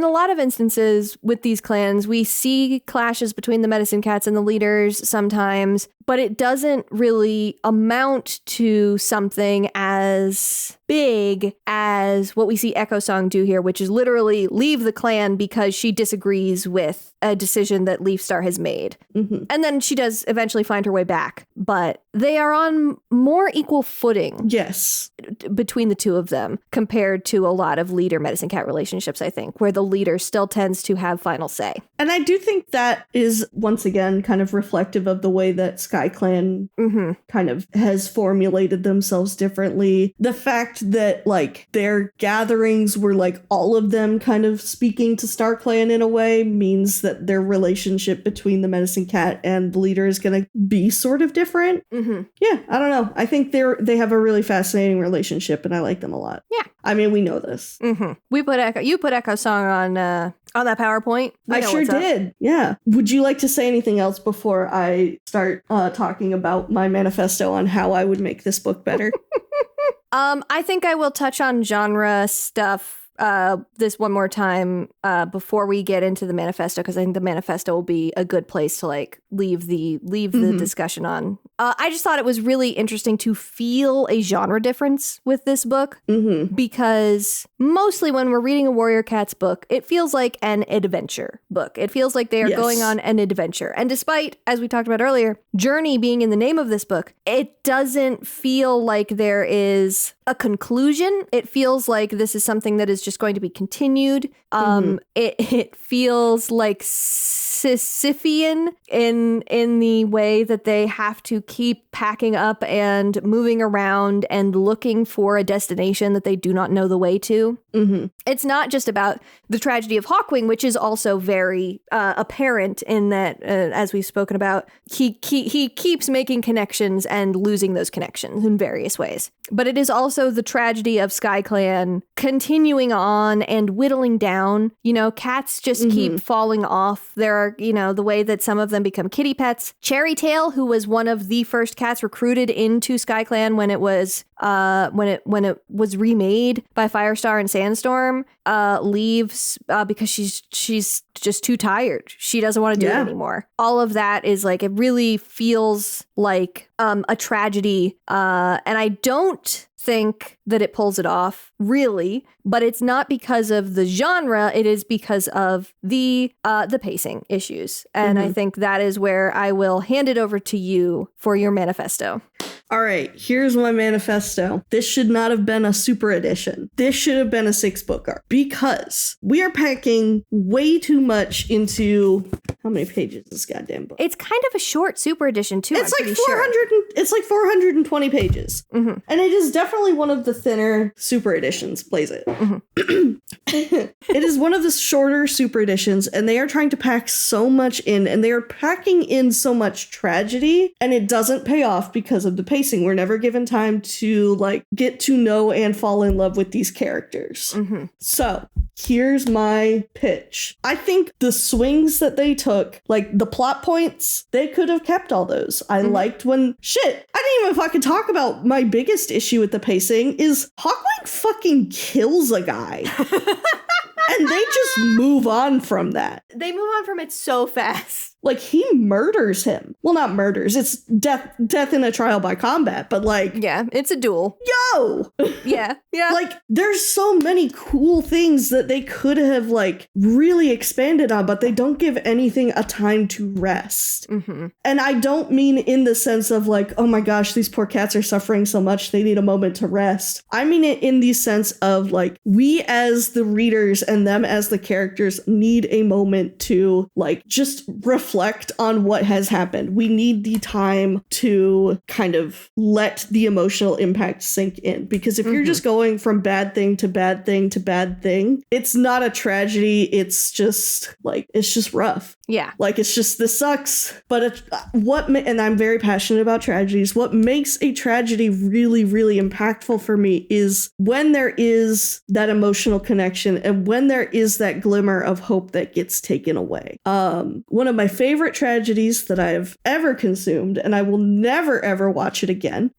[SPEAKER 1] lot of instances with these clans, we see clashes between the medicine cats and the leaders sometimes, but it doesn't really amount to something as big as what we see Echo Song do here, which is literally leave the clan because she disagrees with a decision that Leafstar has made. Mm-hmm. And then she does eventually find her way back, but they are on more equal footing.
[SPEAKER 2] Yes.
[SPEAKER 1] Between the two of them compared to a lot of leader medicine cat relationships, I think, where the leader still tends to have final say.
[SPEAKER 2] And I do think that is, once again, kind of reflective of the way that SkyClan kind of has formulated themselves differently. The fact that, like, their gatherings were, like, all of them kind of speaking to StarClan in a way means that their relationship between the medicine cat and the leader is going to be sort of different. Mm-hmm. Yeah, I don't know. I think they have a really fascinating relationship, and I like them a lot.
[SPEAKER 1] Yeah.
[SPEAKER 2] I mean, we know this.
[SPEAKER 1] Mm-hmm. You put Echo Song on that PowerPoint.
[SPEAKER 2] I sure did. Yeah. Would you like to say anything else before I start talking about my manifesto on how I would make this book better?
[SPEAKER 1] I think I will touch on genre stuff this one more time before we get into the manifesto, because I think the manifesto will be a good place to like leave the discussion on. I just thought it was really interesting to feel a genre difference with this book, because mostly when we're reading a Warrior Cats book, it feels like an adventure book. It feels like they are going on an adventure. And despite, as we talked about earlier, journey being in the name of this book, it doesn't feel like there is a conclusion. It feels like this is something that is just going to be continued. It feels like Sisyphean in the way that they have to keep packing up and moving around and looking for a destination that they do not know the way to. It's not just about the tragedy of Hawkwing, which is also very apparent in that, as we've spoken about, he keeps making connections and losing those connections in various ways. But it is also the tragedy of SkyClan continuing on and whittling down. You know, cats just keep falling off. There are, the way that some of them become kitty pets. Cherrytail, who was one of the first cats recruited into SkyClan when it was remade by Firestar and Sandstorm, leaves because she's just too tired. She doesn't want to do it anymore. All of that is like, it really feels like a tragedy. And I don't think that it pulls it off, really, but it's not because of the genre. It is because of the pacing issues. And I think that is where I will hand it over to you for your manifesto.
[SPEAKER 2] All right, here's my manifesto. This should not have been a super edition. This should have been a 6-book arc because we are packing way too much into how many pages is this goddamn book?
[SPEAKER 1] It's kind of a short super edition too.
[SPEAKER 2] It's like 400. It's like 420 pages, and it is definitely one of the thinner super editions. Plays it. It is one of the shorter super editions, and they are trying to pack so much in, and they are packing in so much tragedy, and it doesn't pay off because of the pacing. We're never given time to like get to know and fall in love with these characters. So here's my pitch. I think the swings that they took, like the plot points, they could have kept all those. I liked when I didn't even fucking talk about my biggest issue with the pacing is Hawkwing fucking kills a guy. And they just move on from that.
[SPEAKER 1] They move on from it so fast.
[SPEAKER 2] Like, he murders him. Well, not murders. It's death in a trial by combat, but like...
[SPEAKER 1] Yeah, it's a duel.
[SPEAKER 2] Yo!
[SPEAKER 1] Yeah.
[SPEAKER 2] Like, there's so many cool things that they could have, like, really expanded on, but they don't give anything a time to rest. And I don't mean in the sense of, like, oh my gosh, these poor cats are suffering so much, they need a moment to rest. I mean it in the sense of, like, we as the readers and them as the characters need a moment to, like, just reflect on what has happened. We need the time to kind of let the emotional impact sink in, because if you're just going from bad thing to bad thing to bad thing, it's not a tragedy. It's just like, it's just rough.
[SPEAKER 1] Yeah. Like,
[SPEAKER 2] it's just, this sucks. But and I'm very passionate about tragedies. What makes a tragedy really, really impactful for me is when there is that emotional connection and when there is that glimmer of hope that gets taken away. One of my favorite tragedies that I have ever consumed, and I will never ever watch it again,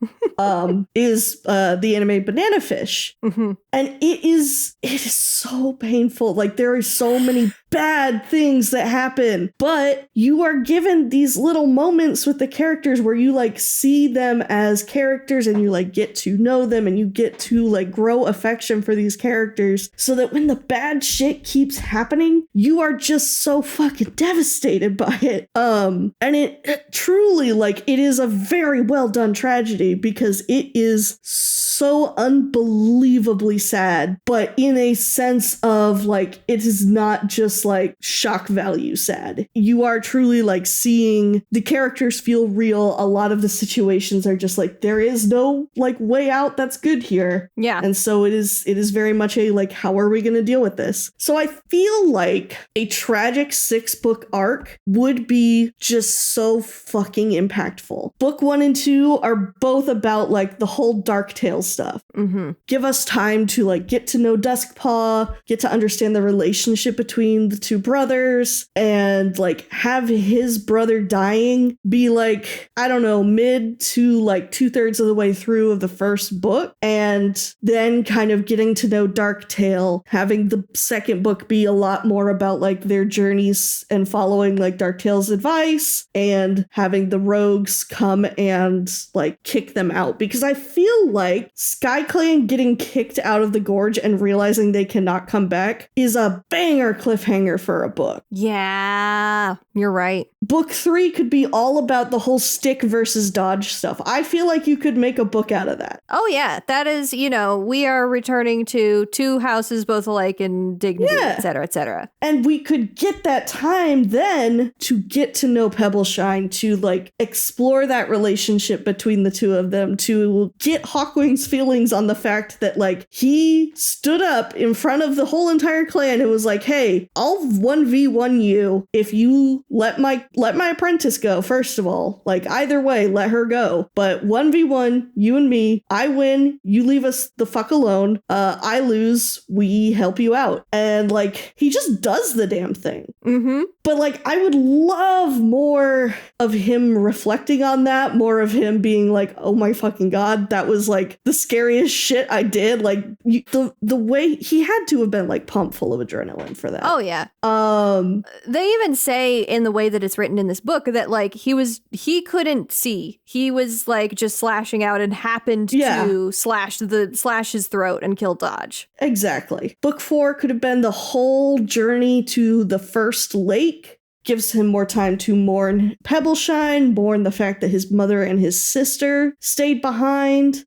[SPEAKER 2] is the anime Banana Fish. And it is so painful. Like, there are so many bad things that happen, but you are given these little moments with the characters where you like see them as characters and you like get to know them and you get to like grow affection for these characters, so that when the bad shit keeps happening, you are just so fucking devastated by it. And it truly, like, it is a very well done tragedy because it is so unbelievably sad, but in a sense of like, it is not just like shock value sad. You are truly like seeing the characters feel real. A lot of the situations are just like, there is no like way out that's good here.
[SPEAKER 1] Yeah.
[SPEAKER 2] And so it is very much a like, how are we going to deal with this? So I feel like a tragic 6-book arc would be just so fucking impactful. Book 1 and 2 are both about like the whole Dark Tale stuff. Give us time to like get to know Duskpaw, get to understand the relationship between the two brothers, and like have his brother dying be like, I don't know, mid to like 2/3 of the way through of the first book, and then kind of getting to know Dark Tale, having the second book be a lot more about like their journeys and following like Dark Tale's advice, and having the rogues come and like kick them out, because I feel like Sky Clan getting kicked out of the gorge and realizing they cannot come back is a banger cliffhanger for a book.
[SPEAKER 1] Yeah, you're right.
[SPEAKER 2] Book 3 could be all about the whole stick versus dodge stuff. I feel like you could make a book out of that.
[SPEAKER 1] Oh yeah, that is, you know, we are returning to two houses both alike in dignity, etc., etc.
[SPEAKER 2] And we could get that time then to get to know Pebbleshine, to like explore that relationship between the two of them, to get Hawkwing's feelings on the fact that like he stood up in front of the whole entire clan and was like, hey, I'll 1v1 you if you let my apprentice go. First of all, like, either way, let her go, but 1v1, you and me, I win, you leave us the fuck alone, I lose, we help you out. And like, he just does the damn thing. But like, I would love more of him reflecting on that, more of him being like, oh my fucking God, that was like the scariest shit I did. Like the way he had to have been like pumped full of adrenaline for that.
[SPEAKER 1] Oh yeah. They even say in the way that it's written in this book that like he couldn't see. He was like just slashing out and happened to slash his throat and kill Dodge.
[SPEAKER 2] Exactly. Book 4 could have been the whole journey to the first lake. Gives him more time to mourn Pebbleshine, mourn the fact that his mother and his sister stayed behind.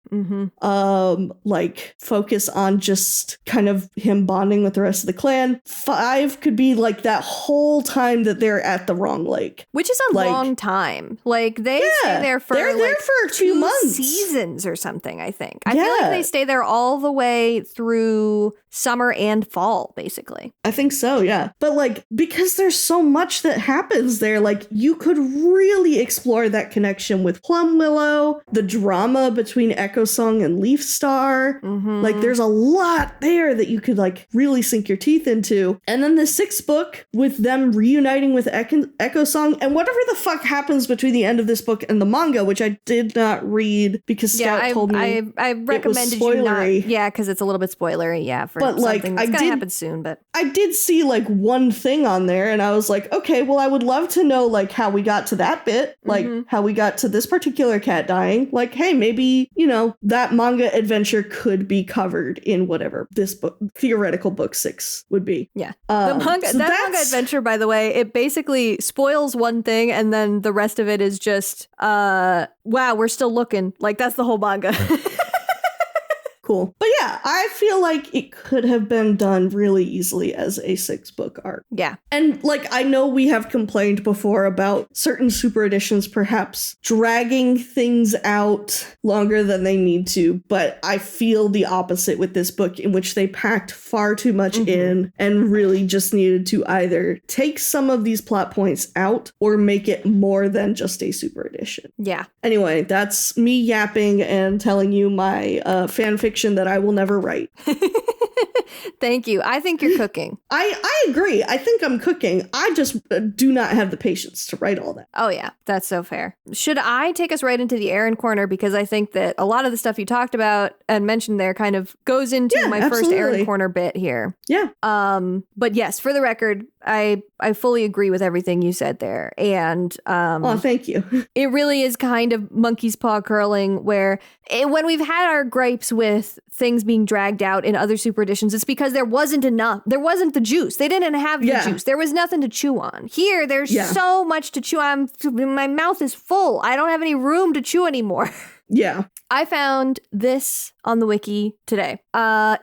[SPEAKER 2] Like focus on just kind of him bonding with the rest of the clan. 5 could be like that whole time that they're at the wrong lake,
[SPEAKER 1] which is a long time. Like they stay there for
[SPEAKER 2] they're there for 2 months,
[SPEAKER 1] seasons or something. I think I feel like they stay there all the way through summer and fall, basically.
[SPEAKER 2] I think so, yeah. But like, because there's so much that happens there, like you could really explore that connection with Plum Willow, the drama between Echo Song and Leaf Star. Like there's a lot there that you could like really sink your teeth into. And then the 6th book with them reuniting with Echo Song and whatever the fuck happens between the end of this book and the manga, which I did not read because Scout told me
[SPEAKER 1] I recommended you not. Yeah, because it's a little bit spoilery. Yeah, for
[SPEAKER 2] but like
[SPEAKER 1] something that's gonna happen soon. But
[SPEAKER 2] I did see like one thing on there, and I was like, okay, well, I would love to know like how we got to that bit, like how we got to this particular cat dying. Like, hey, maybe that manga adventure could be covered in whatever this book, theoretical book 6 would be.
[SPEAKER 1] Yeah, the manga manga adventure, by the way, it basically spoils one thing, and then the rest of it is just, wow, we're still looking. Like that's the whole manga.
[SPEAKER 2] Cool. But yeah, I feel like it could have been done really easily as a 6-book arc.
[SPEAKER 1] Yeah.
[SPEAKER 2] And like, I know we have complained before about certain super editions perhaps dragging things out longer than they need to, but I feel the opposite with this book, in which they packed far too much in and really just needed to either take some of these plot points out or make it more than just a super edition.
[SPEAKER 1] Yeah.
[SPEAKER 2] Anyway, that's me yapping and telling you my fan fiction that I will never write.
[SPEAKER 1] Thank you. I think you're cooking.
[SPEAKER 2] I agree. I think I'm cooking. I just do not have the patience to write all that.
[SPEAKER 1] Oh, yeah. That's so fair. Should I take us right into the Erin Corner? Because I think that a lot of the stuff you talked about and mentioned there kind of goes into my first Erin Corner bit here.
[SPEAKER 2] Yeah.
[SPEAKER 1] But yes, for the record, I fully agree with everything you said there. And
[SPEAKER 2] oh, thank you.
[SPEAKER 1] It really is kind of monkey's paw curling, where when we've had our gripes with things being dragged out in other super editions, it's because there wasn't enough. There wasn't the juice. They didn't have the juice. There was nothing to chew on. Here, there's so much to chew on. My mouth is full. I don't have any room to chew anymore.
[SPEAKER 2] Yeah.
[SPEAKER 1] I found this on the wiki today.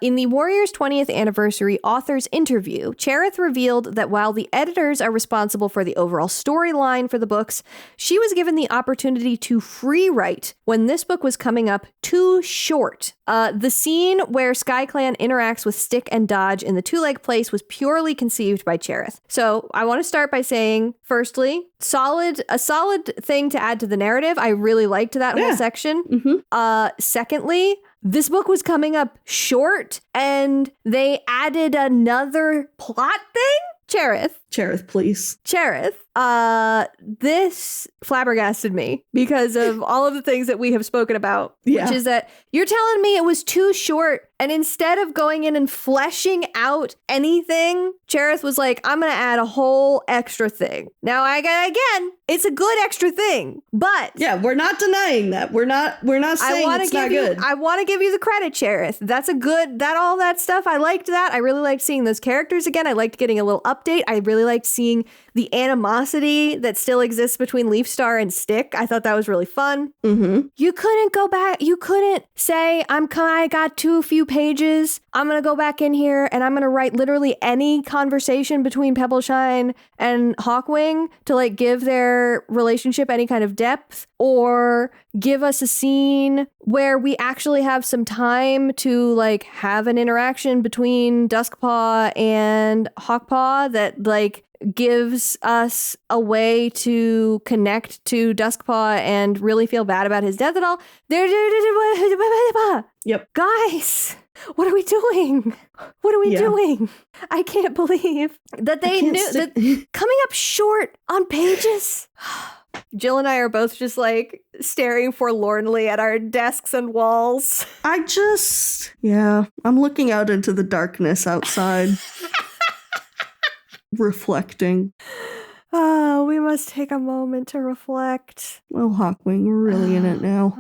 [SPEAKER 1] In the Warriors' 20th anniversary author's interview, Cherith revealed that while the editors are responsible for the overall storyline for the books, she was given the opportunity to free write when this book was coming up too short. The scene where SkyClan interacts with Stick and Dodge in the two-leg place was purely conceived by Cherith. So I want to start by saying, firstly, a solid thing to add to the narrative. I really liked that whole section. Secondly, this book was coming up short and they added another plot thing. Cherith, please. Cherith. This flabbergasted me because of all of the things that we have spoken about, which is that you're telling me it was too short, and instead of going in and fleshing out anything, Cherith was like, I'm going to add a whole extra thing. Now, again, it's a good extra thing, but
[SPEAKER 2] yeah, we're not denying that. We're not saying it's not good.
[SPEAKER 1] I want to give you the credit, Cherith. That's a good, all that stuff. I liked that. I really liked seeing those characters again. I liked getting a little update. I really liked seeing the animosity that still exists between Leaf Star and Stick. I thought that was really fun. You couldn't go back. You couldn't say, I got too few pages. I'm going to go back in here and I'm going to write literally any conversation between Pebbleshine and Hawkwing to like give their relationship any kind of depth, or give us a scene where we actually have some time to like have an interaction between Duskpaw and Hawkpaw that like gives us a way to connect to Duskpaw and really feel bad about his death at all. Yep. Guys, What are we doing? What are we doing? I can't believe that they knew that coming up short on pages. Jill and I are both just like staring forlornly at our desks and walls.
[SPEAKER 2] I'm looking out into the darkness outside. Reflecting.
[SPEAKER 1] Oh, we must take a moment to reflect.
[SPEAKER 2] Well, Hawkwing, we're really in it now.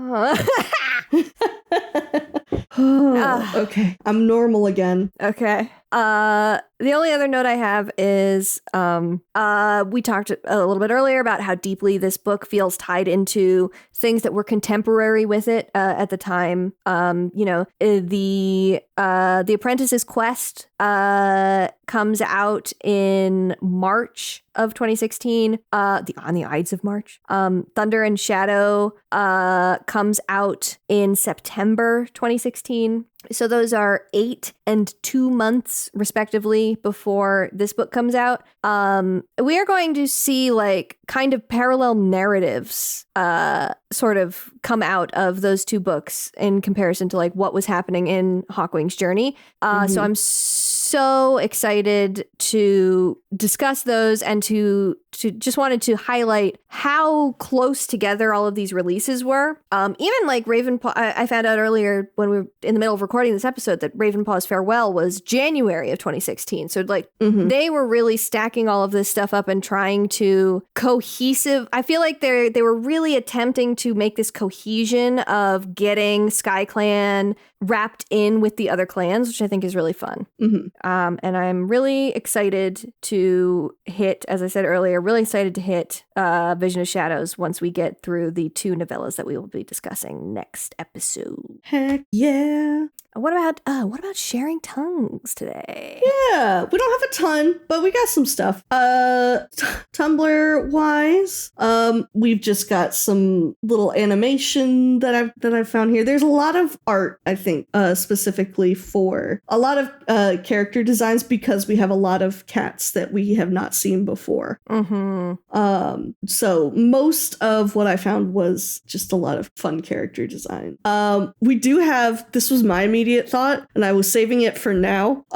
[SPEAKER 2] Okay, I'm normal again.
[SPEAKER 1] Okay. The only other note I have is we talked a little bit earlier about how deeply this book feels tied into things that were contemporary with it at the time. The Apprentice's Quest comes out in March of 2016, on the Ides of March. Thunder and Shadow comes out in September 2016. So those are 8 and 2 months, respectively, before this book comes out. We are going to see like kind of parallel narratives sort of come out of those two books in comparison to like what was happening in Hawkwing's journey. So I'm so excited to discuss those and to just wanted to highlight how close together all of these releases were. Even like Ravenpaw, I found out earlier when we were in the middle of recording this episode that Ravenpaw's Farewell was January of 2016. So like they were really stacking all of this stuff up and trying to cohesive. I feel like they were really attempting to make this cohesion of getting SkyClan wrapped in with the other clans, which I think is really fun. And I'm really excited to hit, as I said earlier, really excited to hit Vision of Shadows once we get through the 2 novellas that we will be discussing next episode.
[SPEAKER 2] Heck yeah.
[SPEAKER 1] What about sharing tongues today?
[SPEAKER 2] Yeah, we don't have a ton, but we got some stuff. Tumblr wise, we've just got some little animation that I've found here. There's a lot of art, I think, specifically for a lot of character designs because we have a lot of cats that we have not seen before. So most of what I found was just a lot of fun character design. We do have, this was my immediate thought, and I was saving it for now.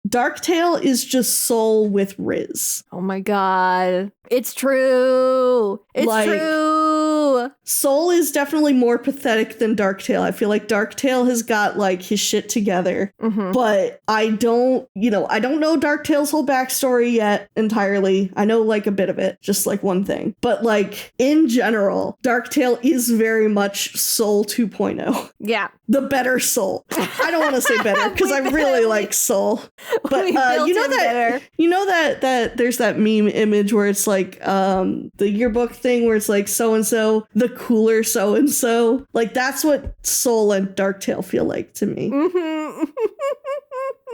[SPEAKER 2] Darktail is just Soul with Riz.
[SPEAKER 1] Oh my god. It's true. It's true.
[SPEAKER 2] Soul is definitely more pathetic than Darktail. I feel like Darktail has got like his shit together, but I don't know Darktail's whole backstory yet entirely. I know like a bit of it, just like one thing. But like in general, Darktail is very much Soul 2.0. Yeah. The better Soul. I don't want to say better because I really like Soul. But you know that there's that meme image where it's like the yearbook thing where it's like so-and-so, the cooler so-and-so. Like that's what Soul and Darktail feel like to me.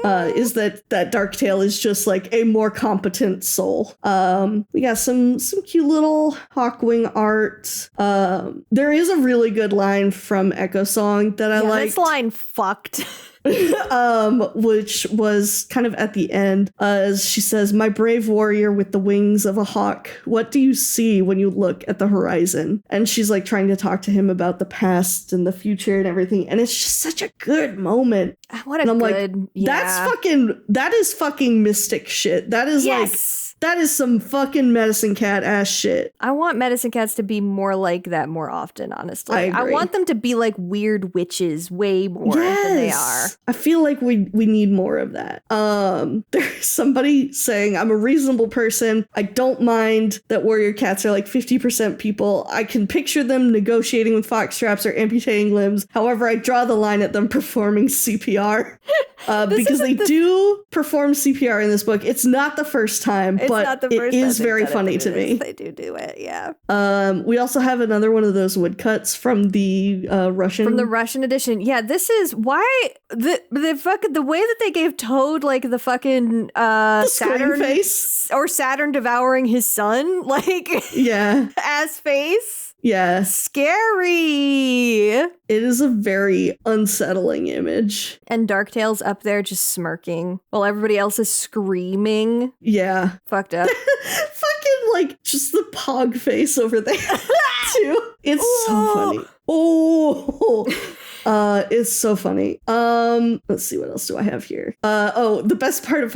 [SPEAKER 2] Is that Darktail is just like a more competent Soul. We got some cute little Hawkwing art. There is a really good line from Echo Song that I liked.
[SPEAKER 1] This line fucked.
[SPEAKER 2] Which was kind of at the end. She says, "My brave warrior with the wings of a hawk, what do you see when you look at the horizon?" And she's like trying to talk to him about the past and the future and everything. And it's just such a good moment.
[SPEAKER 1] What a good,
[SPEAKER 2] that is fucking mystic shit. That is that is some fucking medicine cat ass shit.
[SPEAKER 1] I want medicine cats to be more like that more often, honestly. I want them to be like weird witches way more than they are.
[SPEAKER 2] I feel like we need more of that. There's somebody saying, "I'm a reasonable person. I don't mind that warrior cats are like 50% people. I can picture them negotiating with fox traps or amputating limbs. However, I draw the line at them performing CPR." Because they do perform CPR in this book. It's not the first time, but it is very funny to me.
[SPEAKER 1] They do it, yeah.
[SPEAKER 2] We also have another one of those woodcuts from the Russian.
[SPEAKER 1] From the Russian edition. Yeah, this is why the way that they gave Toad like the fucking
[SPEAKER 2] the
[SPEAKER 1] Saturn
[SPEAKER 2] face.
[SPEAKER 1] Or Saturn devouring his son, like ass face.
[SPEAKER 2] Yeah.
[SPEAKER 1] Scary.
[SPEAKER 2] It is a very unsettling image.
[SPEAKER 1] And Darktail's up there just smirking while everybody else is screaming.
[SPEAKER 2] Yeah.
[SPEAKER 1] Fucked up.
[SPEAKER 2] Fucking like just the pog face over there too. It's so funny. Oh. It's so funny. Let's see, what else do I have here? The best part of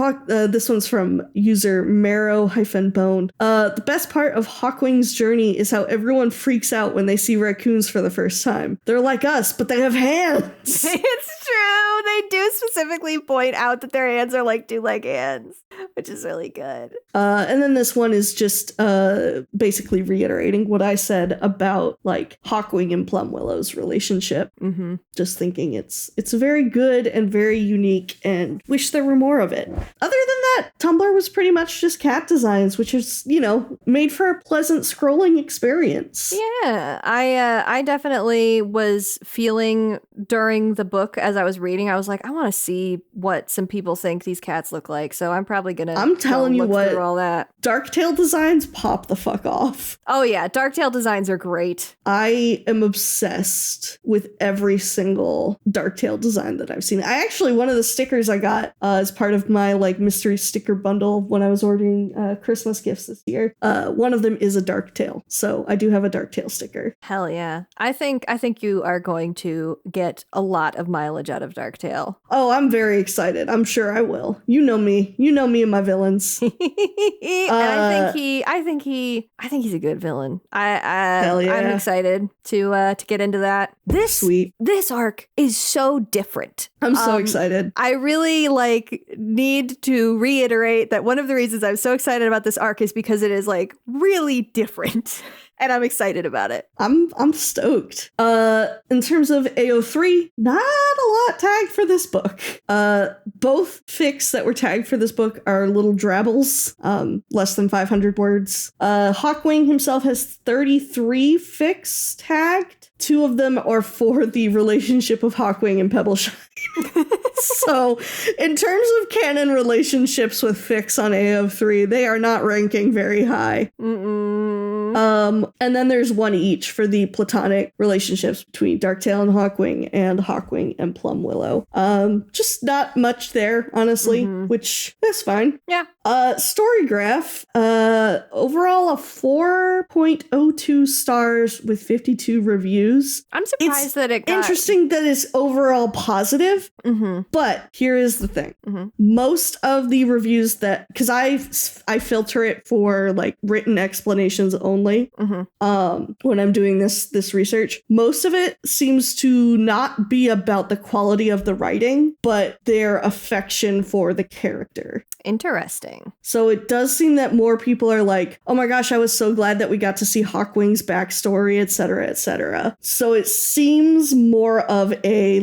[SPEAKER 2] this one's from user Marrow-Bone. The best part of Hawkwing's journey is how everyone freaks out when they see raccoons for the first time. They're like us, but they have hands.
[SPEAKER 1] It's true. They do specifically point out that their hands are like two-leg hands, which is really good.
[SPEAKER 2] And then this one is just basically reiterating what I said about like Hawkwing and Plumwillow's relationship.
[SPEAKER 1] Mm-hmm.
[SPEAKER 2] Just thinking it's very good and very unique, and wish there were more of it. Other than that, Tumblr was pretty much just cat designs, which is, made for a pleasant scrolling experience.
[SPEAKER 1] Yeah, I definitely was feeling during the book as I was reading, I was like, I want to see what some people think these cats look like. So I'm probably gonna.
[SPEAKER 2] I'm telling you what,
[SPEAKER 1] all that.
[SPEAKER 2] Darktail designs pop the fuck off.
[SPEAKER 1] Oh yeah, Darktail designs are great.
[SPEAKER 2] I am obsessed with every single Darktail design that I've seen. One of the stickers I got as part of my like mystery sticker bundle when I was ordering Christmas gifts this year. One of them is a Darktail, so I do have a Darktail sticker.
[SPEAKER 1] Hell yeah! I think you are going to get a lot of mileage out of Darktail.
[SPEAKER 2] Oh, I'm very excited. I'm sure I will. You know me and my villains.
[SPEAKER 1] And I think he's a good villain.
[SPEAKER 2] Hell yeah.
[SPEAKER 1] I'm excited to get into that. This arc is so different.
[SPEAKER 2] I'm so excited.
[SPEAKER 1] I really need to reiterate that one of the reasons I'm so excited about this arc is because it is really different. And I'm excited about it.
[SPEAKER 2] I'm stoked. In terms of AO3, not a lot tagged for this book. Both fics that were tagged for this book are little drabbles, less than 500 words. Hawkwing himself has 33 fics tagged. 2 of them are for the relationship of Hawkwing and Pebbleshine. So, in terms of canon relationships with fics on AO3, they are not ranking very high. And then there's 1 each for the platonic relationships between Darktail and Hawkwing and Plumwillow. Just not much there, honestly, which is fine.
[SPEAKER 1] Yeah.
[SPEAKER 2] Storygraph, overall a 4.02 stars with 52 reviews.
[SPEAKER 1] I'm surprised that it got...
[SPEAKER 2] Interesting that it's overall positive, but here is the thing. Most of the reviews because I filter it for written explanations only when I'm doing this research, most of it seems to not be about the quality of the writing, but their affection for the character.
[SPEAKER 1] Interesting.
[SPEAKER 2] So it does seem that more people are like, oh my gosh, I was so glad that we got to see Hawkwing's backstory, etc., etc. So it seems more of a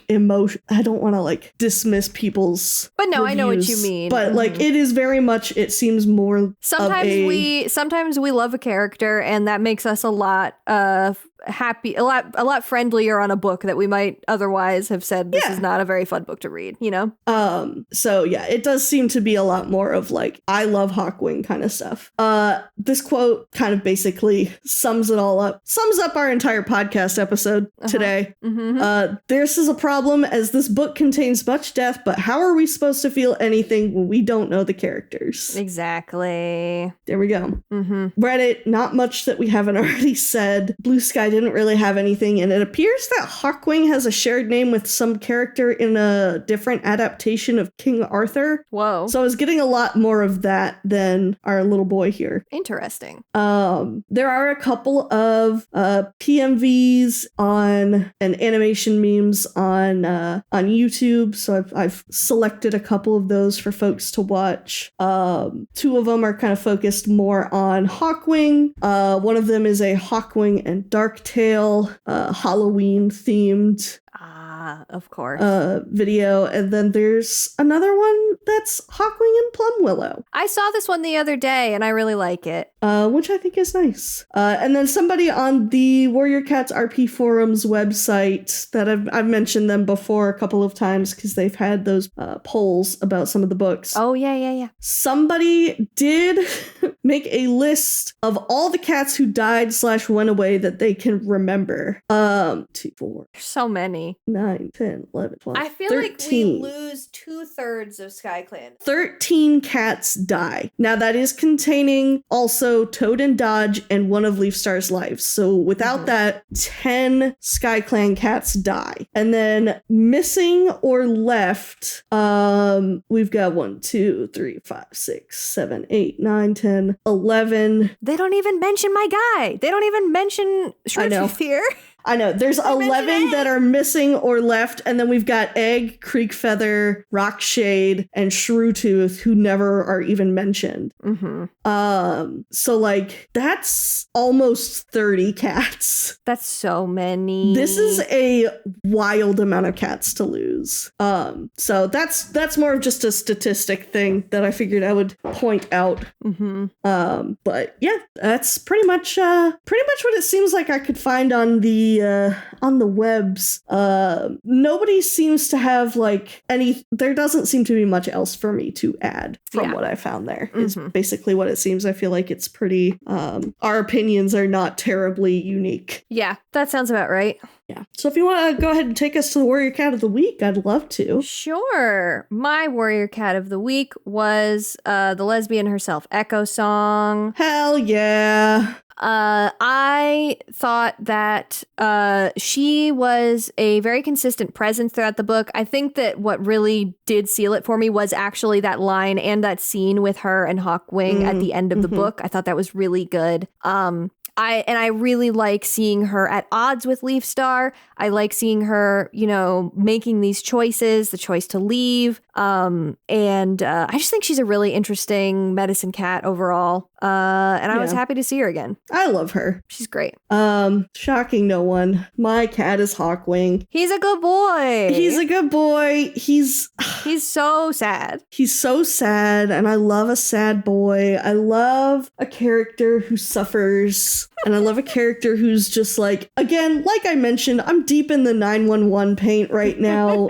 [SPEAKER 2] emotion. I don't want to dismiss people's
[SPEAKER 1] But no,
[SPEAKER 2] reviews,
[SPEAKER 1] I know what you mean.
[SPEAKER 2] But it is very much, it seems more
[SPEAKER 1] sometimes we love a character and that makes us a lot happy, a lot friendlier on a book that we might otherwise have said this is not a very fun book to read,
[SPEAKER 2] So yeah, it does seem to be a lot more of I love Hawkwing kind of stuff. This quote kind of basically sums it all up, sums up our entire podcast episode today. This is a problem as this book contains much death, but how are we supposed to feel anything when we don't know the characters?
[SPEAKER 1] Exactly.
[SPEAKER 2] There we go. Reddit, not much that we haven't already said. Blue Sky didn't really have anything, and it appears that Hawkwing has a shared name with some character in a different adaptation of King Arthur.
[SPEAKER 1] Whoa.
[SPEAKER 2] So I was getting a lot more of that than our little boy here.
[SPEAKER 1] Interesting.
[SPEAKER 2] There are a couple of PMVs and animation memes on YouTube, so I've selected a couple of those for folks to watch. 2 of them are kind of focused more on Hawkwing. One of them is a Hawkwing and Darktail Halloween themed
[SPEAKER 1] of course.
[SPEAKER 2] Video, and then there's another one that's Hawkwing and Plumwillow.
[SPEAKER 1] I saw this one the other day and I really like it.
[SPEAKER 2] Which I think is nice. And then somebody on the Warrior Cats RP Forums website that I've mentioned them before a couple of times because they've had those polls about some of the books.
[SPEAKER 1] Oh, yeah.
[SPEAKER 2] Somebody did make a list of all the cats who died / went away that they can remember. 2, 4.
[SPEAKER 1] So many.
[SPEAKER 2] 9, 10, 11, 12,
[SPEAKER 1] I feel
[SPEAKER 2] 13.
[SPEAKER 1] like we lose 2/3 of SkyClan.
[SPEAKER 2] 13 cats die. Now that is containing also also Toad and Dodge and one of Leafstar's lives. So without that, 10 Sky Clan cats die. And then missing or left, we've got 1, 2, 3, 5, 6, 7, 8, 9, 10, 11.
[SPEAKER 1] They don't even mention my guy. They don't even mention Shriftooth here.
[SPEAKER 2] I know. There's 11 that are missing or left, and then we've got Egg, Creekfeather, Rockshade, and Shrewtooth, who never are even mentioned. So like that's almost 30 cats.
[SPEAKER 1] That's so many.
[SPEAKER 2] This is a wild amount of cats to lose. So that's more of just a statistic thing that I figured I would point out. But yeah, that's pretty much what it seems like I could find on the webs. Nobody seems to have like there doesn't seem to be much else for me to add from what I found there. Is basically what it seems. I feel like it's pretty our opinions are not terribly unique.
[SPEAKER 1] Yeah, that sounds about right.
[SPEAKER 2] Yeah. So if you want to go ahead and take us to the Warrior Cat of the Week, I'd love to.
[SPEAKER 1] Sure. My Warrior Cat of the Week was the lesbian herself, Echo Song.
[SPEAKER 2] Hell yeah.
[SPEAKER 1] I thought that she was a very consistent presence throughout the book. I think that what really did seal it for me was actually that line and that scene with her and Hawkwing at the end of the book. I thought that was really good. I really like seeing her at odds with Leafstar. I like seeing her, making these choices, the choice to leave. And I just think she's a really interesting medicine cat overall. And I was happy to see her again.
[SPEAKER 2] I love her.
[SPEAKER 1] She's great.
[SPEAKER 2] Shocking no one. My cat is Hawkwing.
[SPEAKER 1] He's a good boy.
[SPEAKER 2] He's a good boy. He's
[SPEAKER 1] so sad.
[SPEAKER 2] He's so sad, and I love a sad boy. I love a character who suffers, and I love a character who's just like, again, like I mentioned, I'm deep in the 911 paint right now.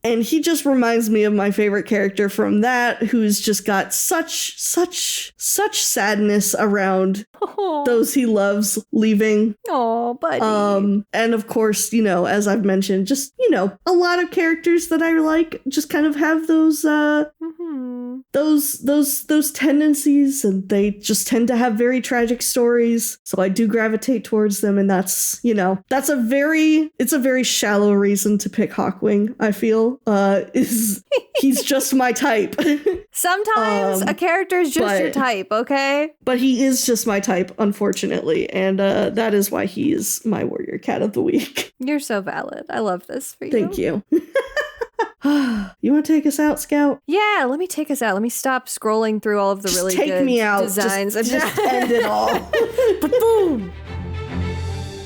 [SPEAKER 2] And he just reminds me of my favorite character from that, who's just got such sadness around those he loves leaving.
[SPEAKER 1] Oh, buddy.
[SPEAKER 2] And of course, as I've mentioned, just, a lot of characters that I like just kind of have those tendencies, and they just tend to have very tragic stories. So I do gravitate towards them, and that's a very shallow reason to pick Hawkwing, I feel. He's just my type.
[SPEAKER 1] Sometimes a character is just your type, okay?
[SPEAKER 2] But he is just my type, unfortunately, and that is why he is my Warrior Cat of the Week.
[SPEAKER 1] You're so valid. I love this for you.
[SPEAKER 2] Thank you. You want to take us out, Scout?
[SPEAKER 1] Yeah, let me take us out. Let me stop scrolling through all of the really good designs.
[SPEAKER 2] Just end it all.
[SPEAKER 1] Boom!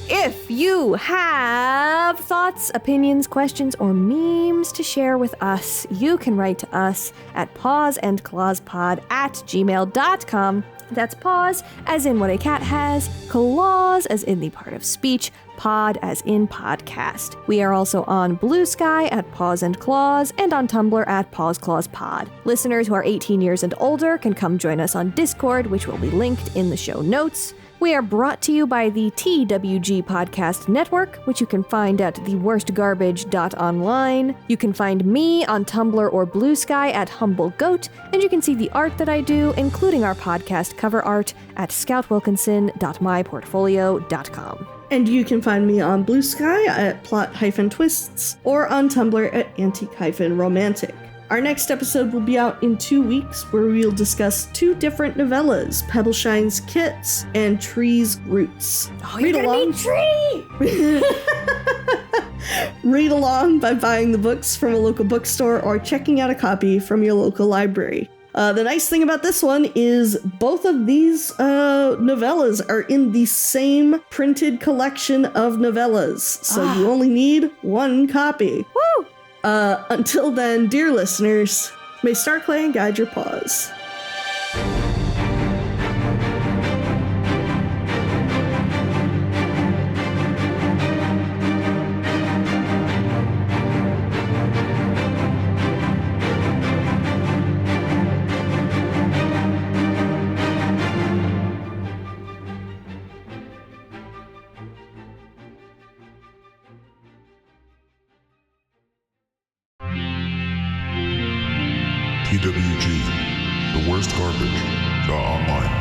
[SPEAKER 1] If you have thoughts, opinions, questions, or memes to share with us, you can write to us at pawsandclawspod@gmail.com. That's paws as in what a cat has, claws as in the part of speech, pod as in podcast. We are also on Blue Sky at Paws and Claws and on Tumblr at Paws Clause Pod. Listeners who are 18 years and older can come join us on Discord, which will be linked in the show notes. We are brought to you by the TWG Podcast Network, which you can find at theworstgarbage.online. You can find me on Tumblr or Blue Sky at Humble Goat, and you can see the art that I do, including our podcast cover art, at scoutwilkinson.myportfolio.com.
[SPEAKER 2] And you can find me on Blue Sky at Plot-Twists or on Tumblr at Antique-Romantic. Our next episode will be out in 2 weeks, where we'll discuss 2 different novellas, Pebbleshine's Kits and Tree's Roots.
[SPEAKER 1] Oh, you're gonna meet Tree!
[SPEAKER 2] Read along by buying the books from a local bookstore or checking out a copy from your local library. The nice thing about this one is both of these novellas are in the same printed collection of novellas, so you only need 1 copy.
[SPEAKER 1] Woo!
[SPEAKER 2] Until then, dear listeners, may StarClan guide your paws.
[SPEAKER 3] TWG, the worst garbage, online.